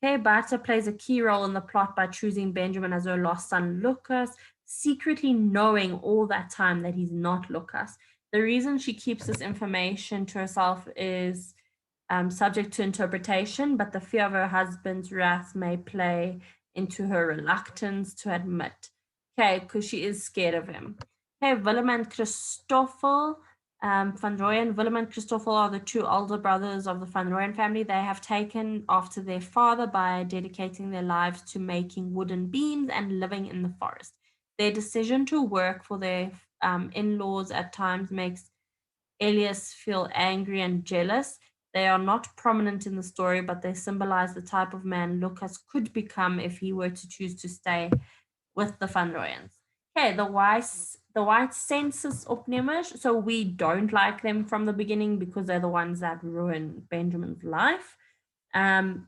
Okay, Barter plays a key role in the plot by choosing Benjamin as her lost son, Lucas, secretly knowing all that time that he's not Lucas. The reason she keeps this information to herself is subject to interpretation, but the fear of her husband's wrath may play into her reluctance to admit. Okay, because she is scared of him. Okay, Willem and Christoffel. Van Royen, Willem and Christoffel are the two older brothers of the Van Royen family. They have taken after their father by dedicating their lives to making wooden beams and living in the forest. Their decision to work for their in-laws at times makes Elias feel angry and jealous. They are not prominent in the story, but they symbolize the type of man Lucas could become if he were to choose to stay with the Van Royens. Okay, the white census opnemers. So we don't like them from the beginning because they're the ones that ruin Benjamin's life. Well,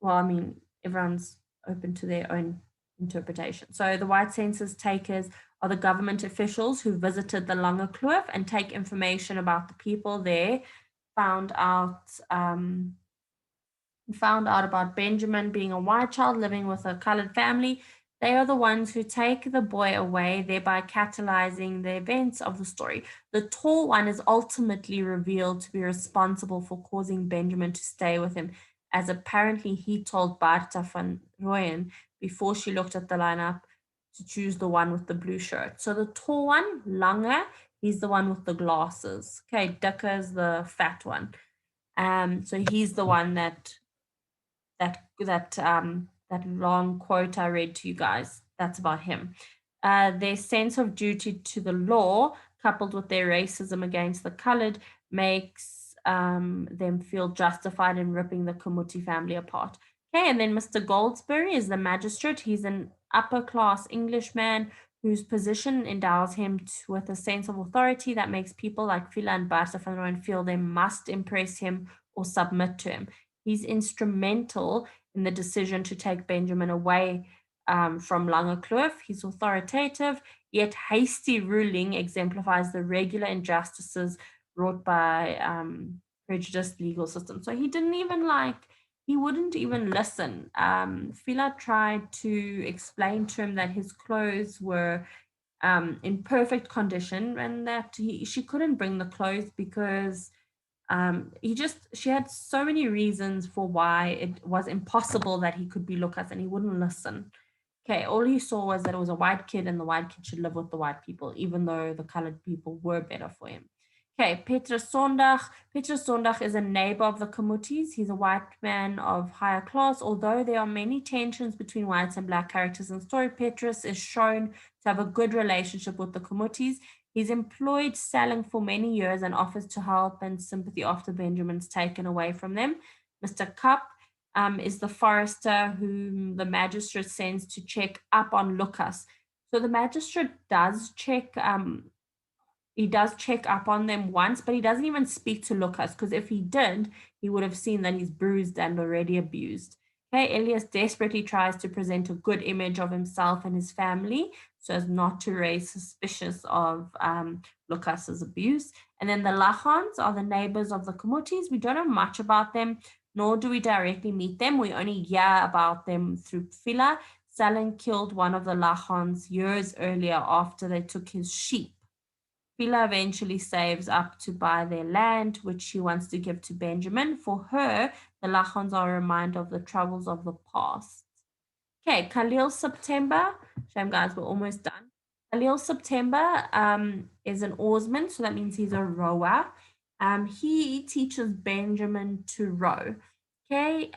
I mean, everyone's open to their own interpretation. So the white census takers are the government officials who visited the Lange Kloof and take information about the people there, found out about Benjamin being a white child living with a colored family. They are the ones who take the boy away, thereby catalyzing the events of the story. The tall one is ultimately revealed to be responsible for causing Benjamin to stay with him, as apparently he told Barter Van Royen before she looked at the lineup to choose the one with the blue shirt. So the tall one, Lange, he's the one with the glasses. Okay, Dikke is the fat one. So he's the one that long quote I read to you guys. That's about him. Their sense of duty to the law, coupled with their racism against the colored, makes them feel justified in ripping the Kamuti family apart. Okay, and then Mr. Goldsberry is the magistrate. He's an upper class Englishman whose position endows him with a sense of authority that makes people like Fiela and Barter van Royen feel they must impress him or submit to him. He's instrumental in the decision to take Benjamin away from Lange Kloof. He's authoritative, yet hasty ruling exemplifies the regular injustices wrought by prejudiced legal system. So he didn't even he wouldn't even listen. Fiela tried to explain to him that his clothes were in perfect condition and that she couldn't bring the clothes because she had so many reasons for why it was impossible that he could be Lucas, and he wouldn't listen. Okay, all he saw was that it was a white kid and the white kid should live with the white people, even though the colored people were better for him. Okay, Petrus Sondag. Petrus Sondag is a neighbor of the Kamutis. He's a white man of higher class. Although there are many tensions between whites and black characters in the story, Petrus is shown to have a good relationship with the Kamutis. He's employed selling for many years and offers to help and sympathy after Benjamin's taken away from them. Mr. Cup is the forester whom the magistrate sends to check up on Lucas. So the magistrate does check up on them once, but he doesn't even speak to Lucas because if he did, he would have seen that he's bruised and already abused. Okay, Elias desperately tries to present a good image of himself and his family so as not to raise suspicious of Lucas's abuse. And then the Lachans are the neighbors of the Kamutis. We don't know much about them, nor do we directly meet them. We only hear about them through Fiela. Salin killed one of the Lachans years earlier after they took his sheep. Fiela eventually saves up to buy their land, which she wants to give to Benjamin. For her, the Lachans are a reminder of the troubles of the past. Okay, Khalil September. Shame, guys, we're almost done. Khalil September is an oarsman, so that means he's a rower. He teaches Benjamin to row. Okay,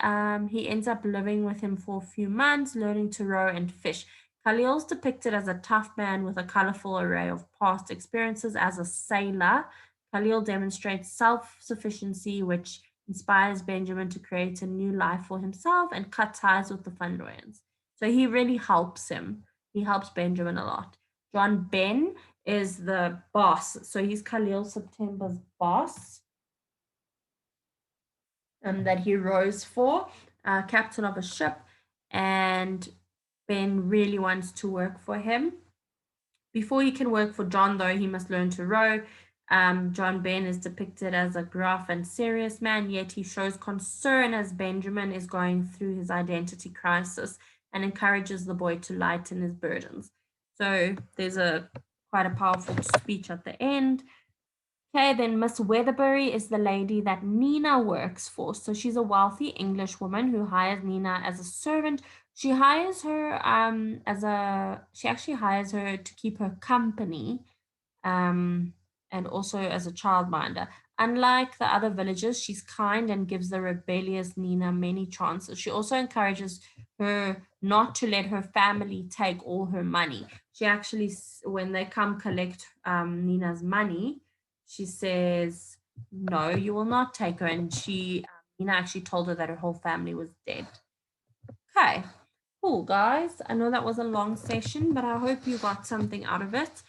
he ends up living with him for a few months, learning to row and fish. Khalil's depicted as a tough man with a colorful array of past experiences as a sailor. Khalil demonstrates self-sufficiency, which inspires Benjamin to create a new life for himself and cut ties with the Fandorians. So he really helps him. He helps Benjamin a lot. John Ben is the boss. So he's Khalil September's boss that he rows for, captain of a ship. And Ben really wants to work for him. Before he can work for John, though, he must learn to row. John Ben is depicted as a gruff and serious man, yet he shows concern as Benjamin is going through his identity crisis and encourages the boy to lighten his burdens. So there's quite a powerful speech at the end. Okay, then Miss Weatherbury is the lady that Nina works for. So she's a wealthy English woman who hires Nina as a servant. She hires her she actually hires her to keep her company. and also as a childminder. Unlike the other villagers, she's kind and gives the rebellious Nina many chances. She also encourages her not to let her family take all her money. She actually, when they come collect Nina's money, she says, "No, you will not take her." And Nina actually told her that her whole family was dead. Okay, cool, guys. I know that was a long session, but I hope you got something out of it.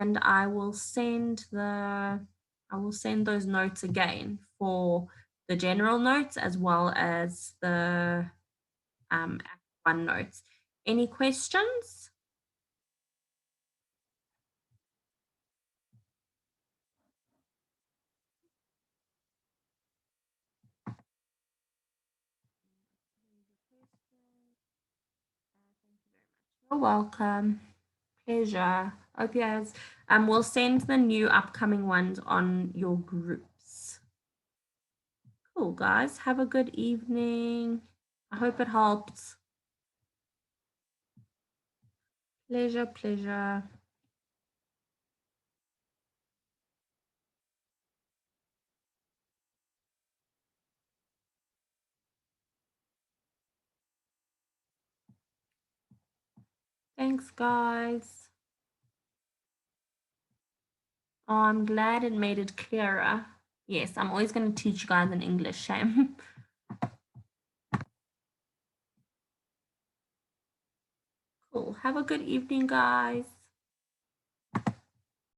And I will send those notes again for the general notes as well as the Act 1 notes. Any questions? You're welcome. Pleasure. Hope you guys we'll send the new upcoming ones on your groups. Cool, guys. Have a good evening. I hope it helps. Pleasure, pleasure. Thanks, guys. Oh, I'm glad it made it clearer. Yes, I'm always going to teach you guys in English, shame. Cool. Have a good evening, guys.